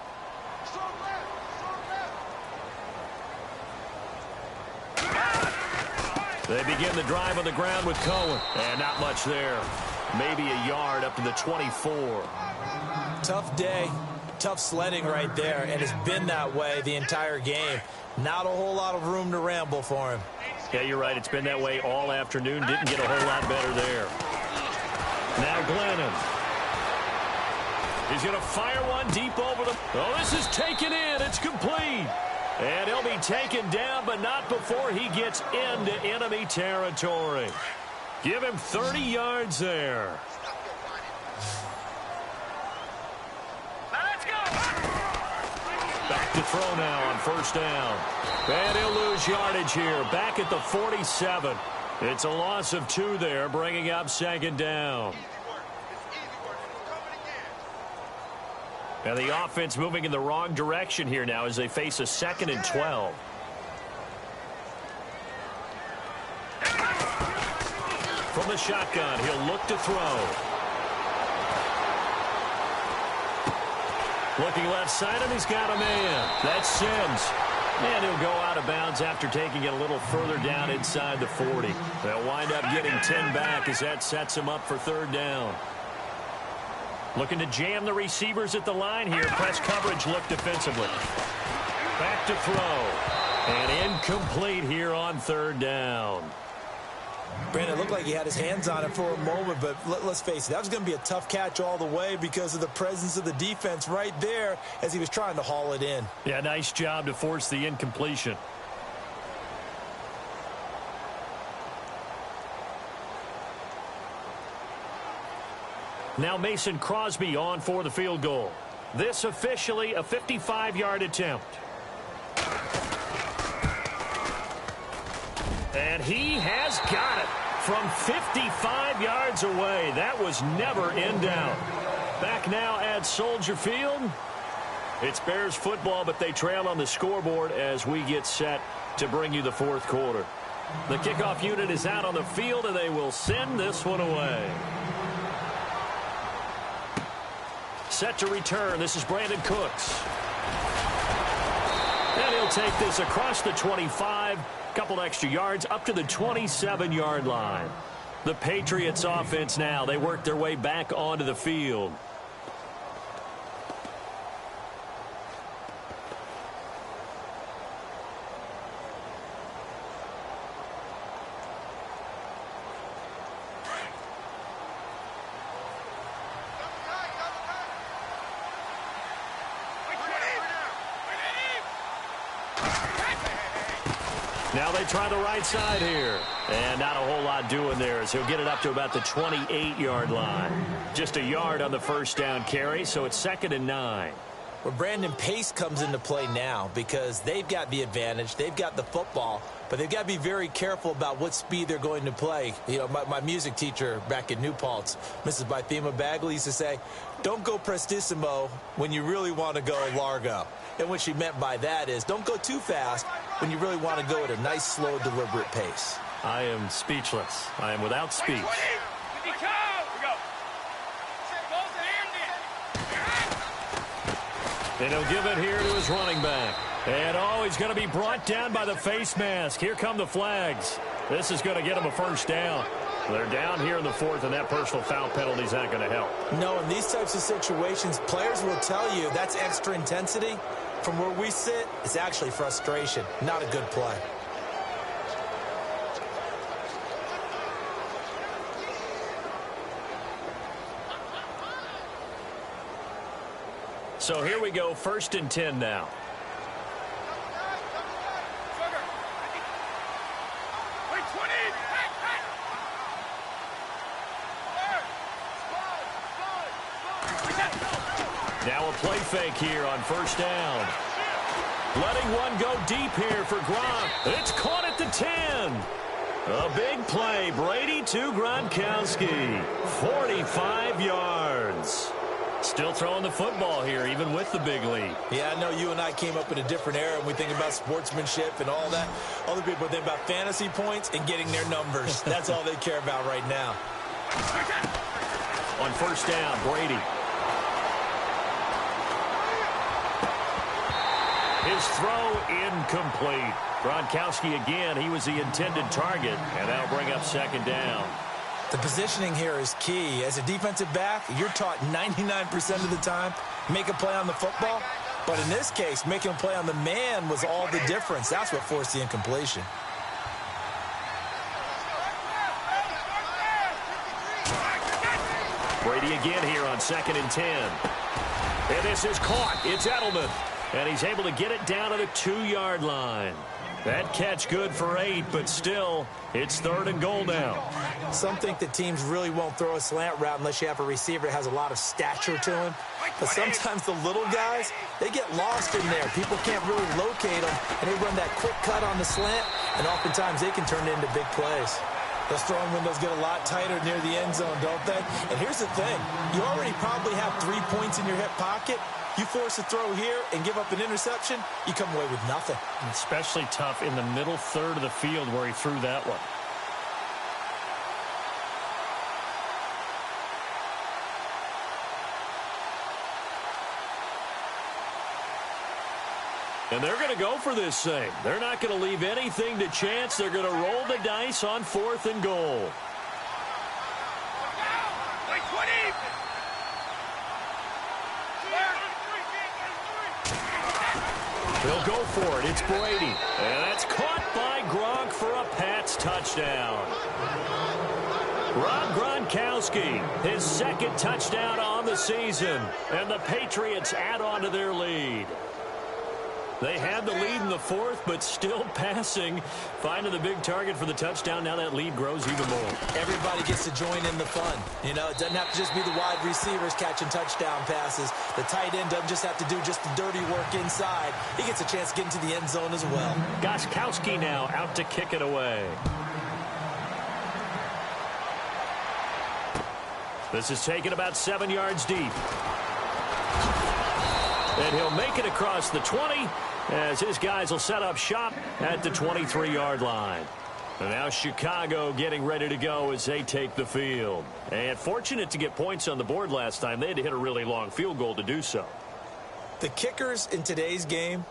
They begin the drive on the ground with Cohen. And not much there. Maybe a yard up to the 24. Tough day, tough sledding right there, and it's been that way the entire game. Not a whole lot of room to ramble for him. Yeah, you're right. It's been that way all afternoon. Didn't get a whole lot better there. Now Glennon. He's going to fire one deep over the... Oh, this is taken in. It's complete. And he'll be taken down, but not before he gets into enemy territory. Give him 30 yards there. Let's go. Back to throw now on first down. And he'll lose yardage here. Back at the 47. It's a loss of 2 there, bringing up second down. And the offense moving in the wrong direction here now as they face a 2nd and 12. From the shotgun, he'll look to throw. Looking left side, and he's got a man. That's Sims. And he'll go out of bounds after taking it a little further down inside the 40. They'll wind up getting 10 back as that sets him up for third down. Looking to jam the receivers at the line here. Press coverage look defensively. Back to throw. And incomplete here on third down. Brandon, it looked like he had his hands on it for a moment, but let's face it, that was going to be a tough catch all the way because of the presence of the defense right there as he was trying to haul it in. Yeah, nice job to force the incompletion. Now Mason Crosby on for the field goal. This officially a 55-yard attempt. And he has got it from 55 yards away. That was never in doubt. Back now at Soldier Field. It's Bears football, but they trail on the scoreboard as we get set to bring you the fourth quarter. The kickoff unit is out on the field, and they will send this one away. Set to return. This is Brandon Cooks. And he'll take this across the 25. Couple extra yards up to the 27-yard line. The Patriots offense now. They work their way back onto the field. Now they try the right side here. And not a whole lot doing there as he'll get it up to about the 28-yard line. Just a yard on the first down carry, so it's 2nd and 9. Well, Brandon, pace comes into play now because they've got the advantage. They've got the football, but they've got to be very careful about what speed they're going to play. You know, my music teacher back in New Paltz, Mrs. Bythema Bagley, used to say, don't go prestissimo when you really want to go largo. And what she meant by that is don't go too fast when you really want to go at a nice, slow, deliberate pace. I am speechless. I am without speech. And he'll give it here to his running back. And, oh, he's going to be brought down by the face mask. Here come the flags. This is going to get him a first down. They're down here in the 4th, and that personal foul penalty is not going to help. No, in these types of situations, players will tell you that's extra intensity. From where we sit, it's actually frustration, not a good play. So here we go, 1st and 10 now. Now a play fake here on first down. Letting one go deep here for Gronk. It's caught at the 10. A big play. Brady to Gronkowski. 45 yards. Still throwing the football here, even with the big lead. Yeah, I know you and I came up in a different era and we think about sportsmanship and all that. Other people think about fantasy points and getting their numbers. That's all they care about right now. On first down, Brady. His throw incomplete. Gronkowski again, he was the intended target, and that'll bring up 2nd down. The positioning here is key. As a defensive back, you're taught 99% of the time, make a play on the football. But in this case, making a play on the man was all the difference. That's what forced the incompletion. Brady again here on 2nd and 10. And this is caught. It's Edelman. And he's able to get it down to the 2-yard line. That catch good for 8, but still, it's 3rd and goal now. Some think that teams really won't throw a slant route unless you have a receiver that has a lot of stature to him. But sometimes the little guys, they get lost in there. People can't really locate them, and they run that quick cut on the slant, and oftentimes they can turn it into big plays. Those throwing windows get a lot tighter near the end zone, don't they? And here's the thing. You already probably have 3 points in your hip pocket. You force a throw here and give up an interception, you come away with nothing. Especially tough in the middle third of the field where he threw that one. And they're going to go for this thing. They're not going to leave anything to chance. They're going to roll the dice on 4th and goal. They'll go for it. It's Brady. And that's caught by Gronk for a Pats touchdown. Rob Gronkowski, his 2nd touchdown on the season. And the Patriots add on to their lead. They had the lead in the 4th, but still passing. Finding the big target for the touchdown. Now that lead grows even more. Everybody gets to join in the fun. You know, it doesn't have to just be the wide receivers catching touchdown passes. The tight end doesn't just have to do just the dirty work inside. He gets a chance to get into the end zone as well. Gronkowski now out to kick it away. This is taken about 7 yards deep. And he'll make it across the 20 as his guys will set up shop at the 23-yard line. And now Chicago getting ready to go as they take the field. And fortunate to get points on the board last time. They had to hit a really long field goal to do so. The kickers in today's game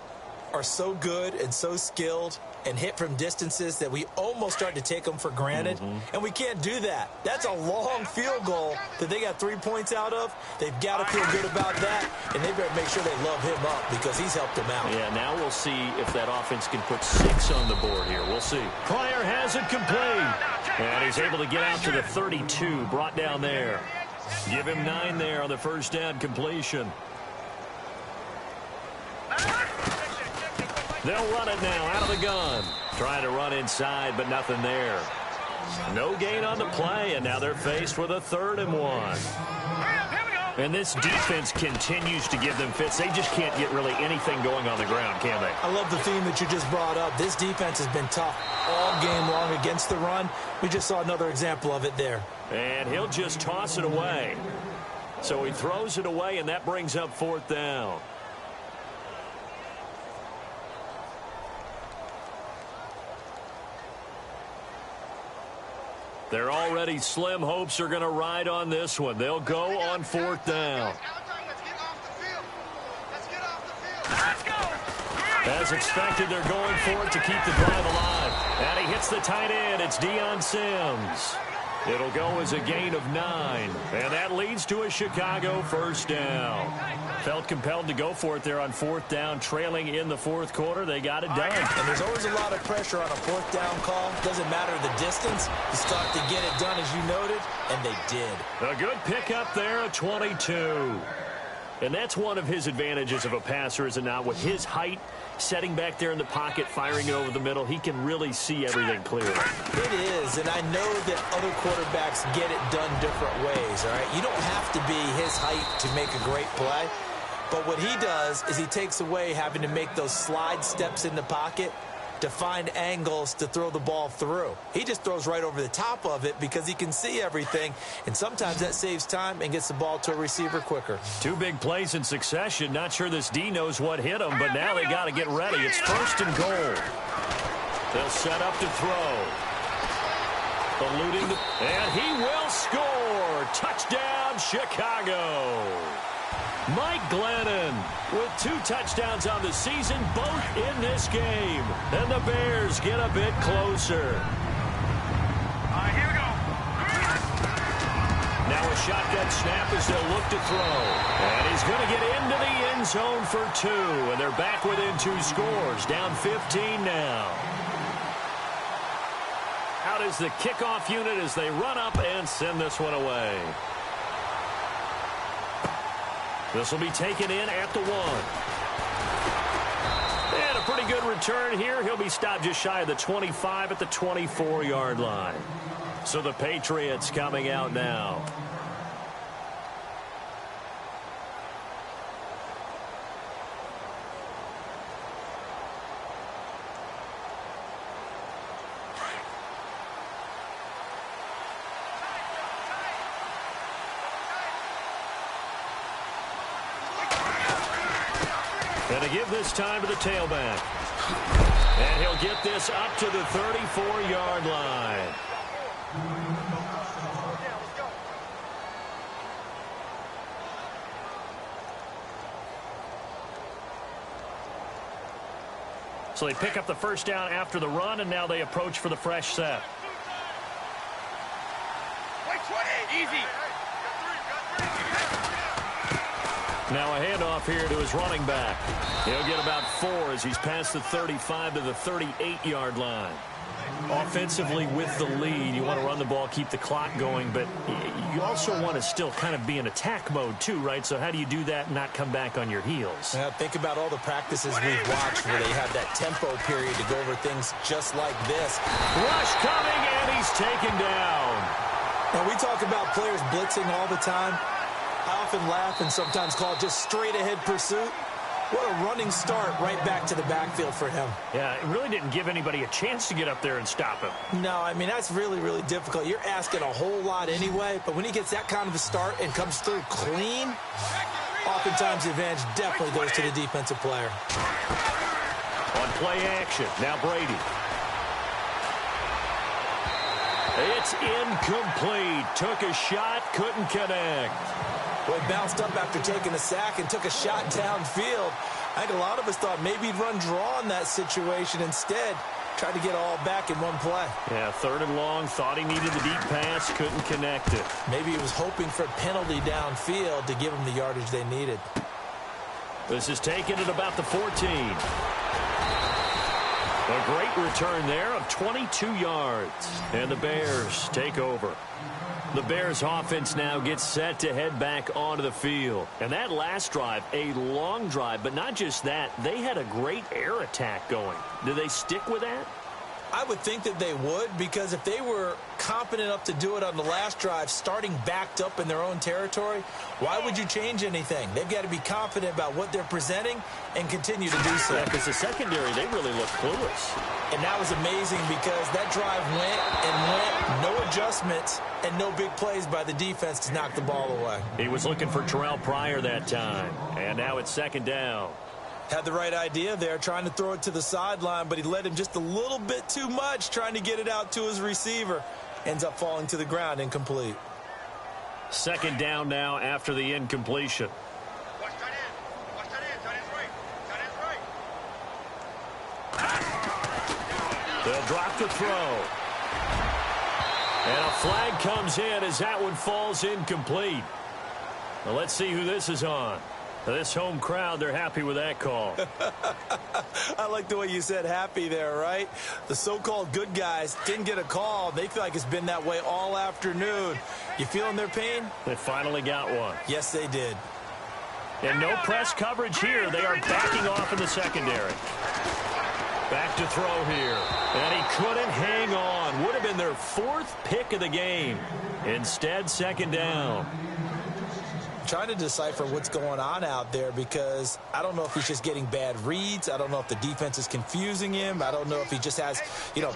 are so good and so skilled and hit from distances that we almost start to take them for granted. And we can't do that. That's a long field goal that they got 3 points out of. They've got to feel good about that, and they better make sure they love him up because he's helped them out. Yeah, now we'll see if that offense can put 6 on the board here. We'll see. Pryor has it complete. And he's able to get out to the 32, brought down there. Give him 9 there on the first down completion. They'll run it now out of the gun. Trying to run inside, but nothing there. No gain on the play, and now they're faced with a 3rd and 1. And this defense continues to give them fits. They just can't get really anything going on the ground, can they? I love the theme that you just brought up. This defense has been tough all game long against the run. We just saw another example of it there. And he'll just toss it away. So he throws it away, and that brings up 4th down. They're already slim hopes are going to ride on this one. They'll go on 4th down. As expected, they're going for it to keep the drive alive. And he hits the tight end. It's Deion Sims. It'll go as a gain of 9. And that leads to a Chicago first down. Felt compelled to go for it there on 4th down, trailing in the 4th quarter. They got it done. And there's always a lot of pressure on a 4th down call. Doesn't matter the distance. You start to get it done, as you noted, and they did. A good pickup there at 22. And that's one of his advantages of a passer, is it not? With his height, setting back there in the pocket, firing it over the middle, he can really see everything clearly. It is, and I know that other quarterbacks get it done different ways, all right? You don't have to be his height to make a great play. But what he does is he takes away having to make those slide steps in the pocket to find angles to throw the ball through. He just throws right over the top of it because he can see everything, and sometimes that saves time and gets the ball to a receiver quicker. 2 big plays in succession. Not sure this D knows what hit him, but now they got to get ready. It's 1st and goal. They'll set up to throw. Eluding, and he will score. Touchdown, Chicago. Mike Glennon with 2 touchdowns on the season, both in this game. And the Bears get a bit closer. Here we go. Now a shotgun snap as they'll look to throw. And he's going to get into the end zone for 2. And they're back within 2 scores. Down 15 now. Out is the kickoff unit as they run up and send this one away. This will be taken in at the 1. And a pretty good return here. He'll be stopped just shy of the 25 at the 24-yard line. So the Patriots coming out now. And to give this time to the tailback. And he'll get this up to the 34-yard line. So they pick up the first down after the run, and now they approach for the fresh set. Easy. Now a handoff here to his running back. He'll get about 4 as he's past the 35 to the 38-yard line. Offensively with the lead, you want to run the ball, keep the clock going, but you also want to still kind of be in attack mode too, right? So how do you do that and not come back on your heels? Yeah, think about all the practices we've watched where they have that tempo period to go over things just like this. Rush coming, and he's taken down. Now, we talk about players blitzing all the time. I often laugh and sometimes call it just straight-ahead pursuit. What a running start right back to the backfield for him. Yeah, it really didn't give anybody a chance to get up there and stop him. No, I mean, that's really, really difficult. You're asking a whole lot anyway, but when he gets that kind of a start and comes through clean, oftentimes the advantage definitely goes to the defensive player. On play action, now Brady. It's incomplete. Took a shot, couldn't connect. Well, he bounced up after taking a sack and took a shot downfield. I think a lot of us thought maybe he'd run draw in that situation. Instead, tried to get all back in one play. Yeah, 3rd and long. Thought he needed the deep pass, couldn't connect it. Maybe he was hoping for a penalty downfield to give him the yardage they needed. This is taken at about the 14. A great return there of 22 yards. And the Bears take over. The Bears offense now gets set to head back onto the field. And that last drive, a long drive, but not just that, they had a great air attack going. Do they stick with that? I would think that they would, because if they were competent enough to do it on the last drive, starting backed up in their own territory, why would you change anything? They've got to be confident about what they're presenting and continue to do so. Yeah, because the secondary, they really look clueless. And that was amazing because that drive went and went, no adjustments, and no big plays by the defense to knock the ball away. He was looking for Terrell Pryor that time, and now it's 2nd down. Had the right idea there, trying to throw it to the sideline, but he led him just a little bit too much, trying to get it out to his receiver. Ends up falling to the ground, incomplete. 2nd down now after the incompletion. They'll drop the throw. And a flag comes in as that one falls incomplete. Well, let's see who this is on. This home crowd, they're happy with that call. I like the way you said happy there, right? The so-called good guys didn't get a call. They feel like it's been that way all afternoon. You feeling their pain? They finally got one. Yes, they did. And no press coverage here. They are backing off in the secondary. Back to throw here. And he couldn't hang on. Would have been their 4th pick of the game. Instead, 2nd down. Trying to decipher what's going on out there because I don't know if he's just getting bad reads. I don't know if the defense is confusing him. I don't know if he just has,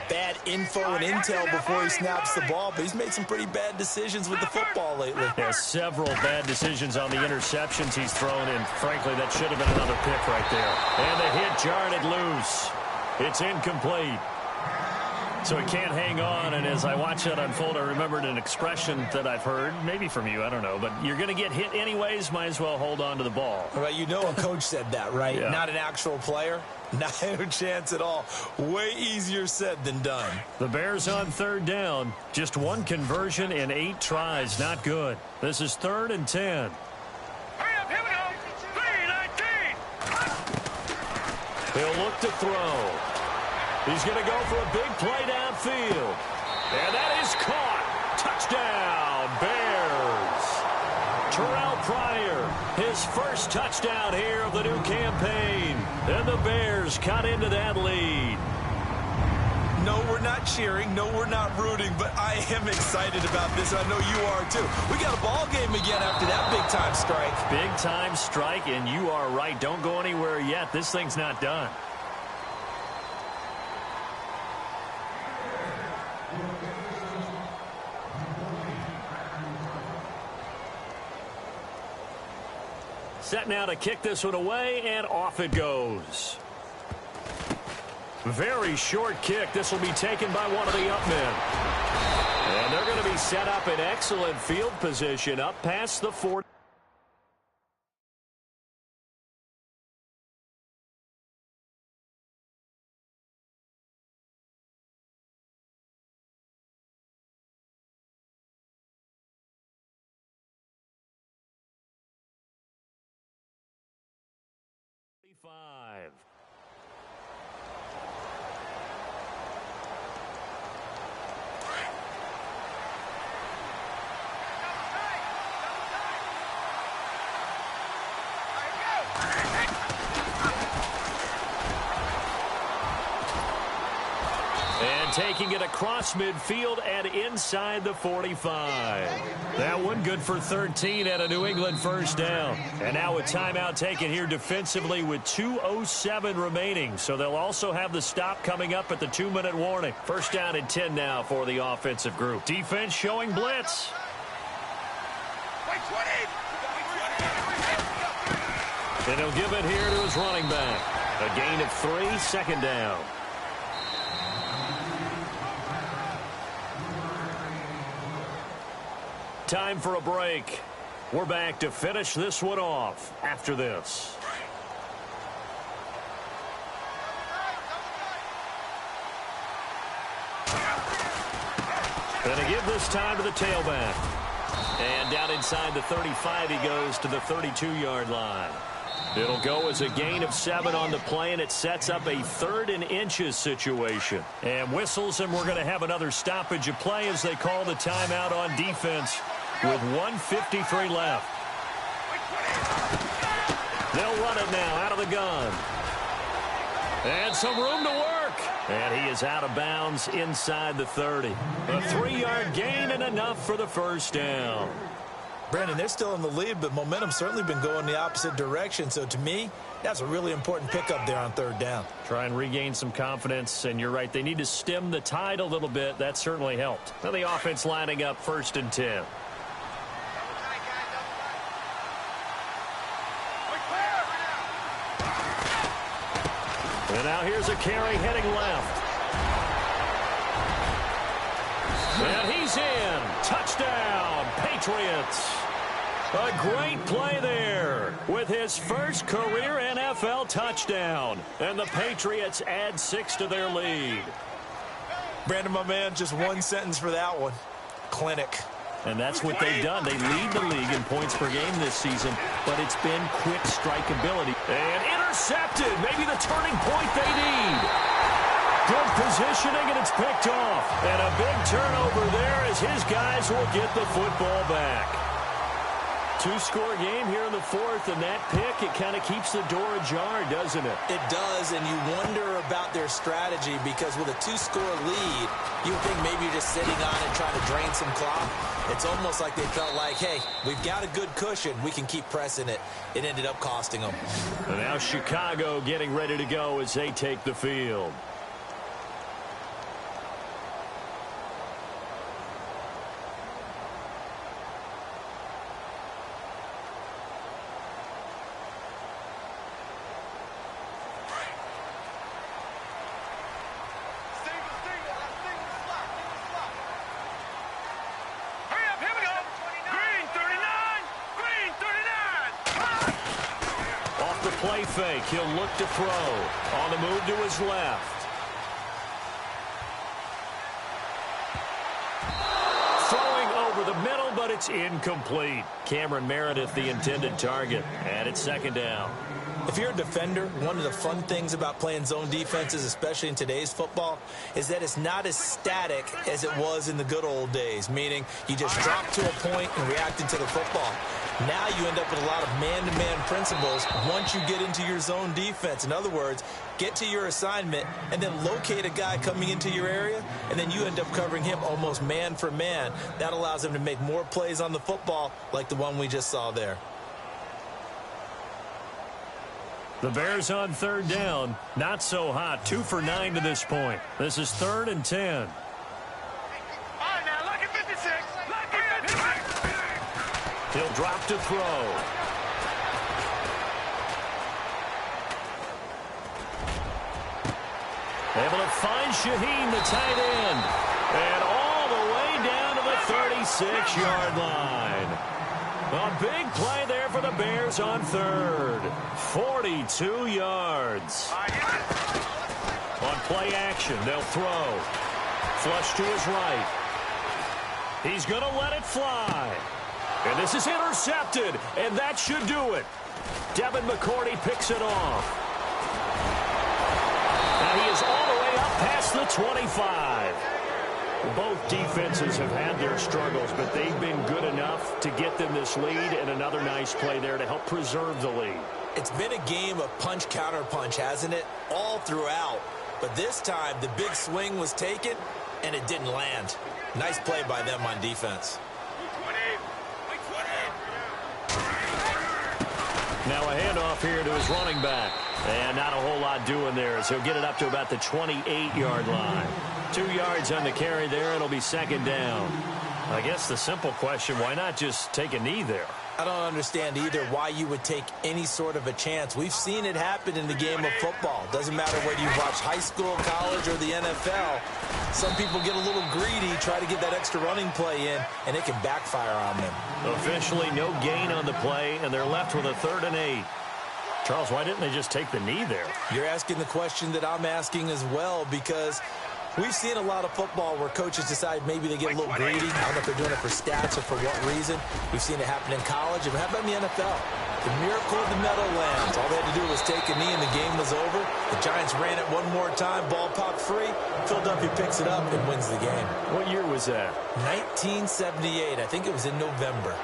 bad info and intel before he snaps the ball. But he's made some pretty bad decisions with the football lately. Yeah, several bad decisions on the interceptions he's thrown in. Frankly, that should have been another pick right there. And the hit jarred it loose. It's incomplete. So he can't hang on, and as I watch that unfold, I remembered an expression that I've heard, maybe from you, I don't know, but you're going to get hit anyways, might as well hold on to the ball. All right, a coach said that, right? Yeah. Not an actual player. Not a chance at all. Way easier said than done. The Bears on 3rd down. Just 1 conversion in 8 tries. Not good. This is 3rd and 10. Hurry up, here we go. 3-19. He'll look to throw. He's going to go for a big play downfield. And that is caught. Touchdown, Bears. Terrell Pryor, his first touchdown here of the new campaign. And the Bears cut into that lead. No, we're not cheering. No, we're not rooting. But I am excited about this. I know you are, too. We got a ball game again after that big-time strike. Big-time strike, and you are right. Don't go anywhere yet. This thing's not done. Set now to kick this one away, and off it goes. Very short kick. This will be taken by one of the up men. And they're going to be set up in excellent field position up past the 40. Five. And taking it across midfield and inside the 45. That one good for 13 at a New England first down. And now a timeout taken here defensively with 2:07 remaining. So they'll also have the stop coming up at the 2-minute warning. First down and 10 now for the offensive group. Defense showing blitz. And he'll give it here to his running back. A gain of 3, second down. Time for a break. We're back to finish this one off after this. Gonna give this time to the tailback. And down inside the 35 he goes to the 32-yard line. It'll go as a gain of 7 on the play, and it sets up a 3rd and inches situation. And whistles, and we're going to have another stoppage of play as they call the timeout on defense with 1:53 left. They'll run it now out of the gun. And some room to work. And he is out of bounds inside the 30. A 3-yard gain and enough for the first down. Brandon, they're still in the lead, but momentum's certainly been going the opposite direction. So to me, that's a really important pickup there on 3rd down. Try and regain some confidence, and you're right. They need to stem the tide a little bit. That certainly helped. Now the offense lining up 1st and 10. And now here's a carry heading left. And he's in. Touchdown, Patriots. A great play there with his first career NFL touchdown. And the Patriots add 6 to their lead. Brandon, my man, just one sentence for that one. Clinic. And that's what they've done. They lead the league in points per game this season, but it's been quick strikeability. And intercepted. Maybe the turning point they need. Good positioning, and it's picked off. And a big turnover there as his guys will get the football back. 2-score game here in the 4th, and that pick, it kind of keeps the door ajar, doesn't it? It does, and you wonder about their strategy because with a 2-score lead, you would think maybe you're just sitting on it trying to drain some clock. It's almost like they felt like, hey, we've got a good cushion. We can keep pressing it. It ended up costing them. And now Chicago getting ready to go as they take the field. Play fake. He'll look to throw. On the move to his left. Throwing over the middle, but it's incomplete. Cameron Meredith the intended target. And it's second down. If you're a defender, one of the fun things about playing zone defenses, especially in today's football, is that it's not as static as it was in the good old days, meaning you just dropped to a point and reacted to the football. Now you end up with a lot of man-to-man principles once you get into your zone defense. In other words, get to your assignment and then locate a guy coming into your area, and then you end up covering him almost man for man. That allows him to make more plays on the football like the one we just saw there. The Bears on third down. Not so hot. 2 for 9 to this point. This is 3rd and 10. All right, now, look at 56. Look at 56. He'll drop to throw. Able to find Shaheen, the tight end. And all the way down to the 36-yard line. A big play there for the Bears on third. 42 yards. On play action, they'll throw. Flush to his right. He's going to let it fly. And this is intercepted, and that should do it. Devin McCourty picks it off. Now he is all the way up past the 25. Both defenses have had their struggles, but they've been good enough to get them this lead, and another nice play there to help preserve the lead. It's been a game of punch-counter-punch, hasn't it? All throughout. But this time, the big swing was taken, and it didn't land. Nice play by them on defense. Now a handoff here to his running back. And not a whole lot doing there as he'll get it up to about the 28-yard line. 2 yards on the carry there. It'll be second down. I guess the simple question, why not just take a knee there? I don't understand either why you would take any sort of a chance. We've seen it happen in the game of football. Doesn't matter whether you watch high school, college, or the NFL. Some people get a little greedy, try to get that extra running play in, and it can backfire on them. Officially no gain on the play, and they're left with a 3rd and 8. Charles, why didn't they just take the knee there? You're asking the question that I'm asking as well, because we've seen a lot of football where coaches decide maybe they get a little greedy. I don't know if they're doing it for stats or for what reason. We've seen it happen in college. And how about in the NFL? The miracle of the Meadowlands. All they had to do was take a knee and the game was over. The Giants ran it one more time. Ball popped free. Philadelphia picks it up and wins the game. What year was that? 1978. I think it was in November.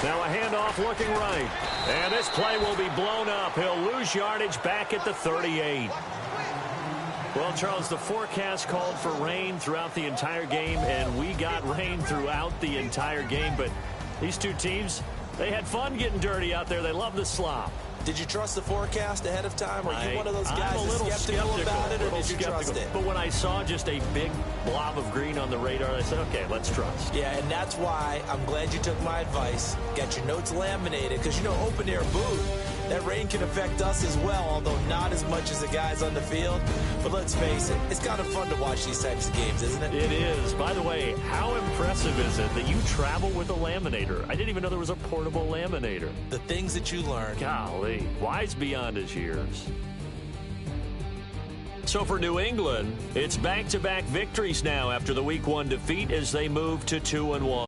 Now a handoff looking right. And this play will be blown up. He'll lose yardage back at the 38. Well, Charles, the forecast called for rain throughout the entire game, and we got rain throughout the entire game. But these two teams, they had fun getting dirty out there. They love the slop. Did you trust the forecast ahead of time? Or are you one of those guys that's skeptical about it, or did you trust it? But when I saw just a big blob of green on the radar, I said, okay, let's trust. Yeah, and that's why I'm glad you took my advice. Got your notes laminated, because, you know, open-air booth, that rain can affect us as well, although not as much as the guys on the field. But let's face it, it's kind of fun to watch these types of games, isn't it? It is. By the way, how impressive is it that you travel with a laminator? I didn't even know there was a portable laminator. The things that you learn. Golly, wise beyond his years. So for New England, it's back-to-back victories now after the Week 1 defeat as they move to 2-1.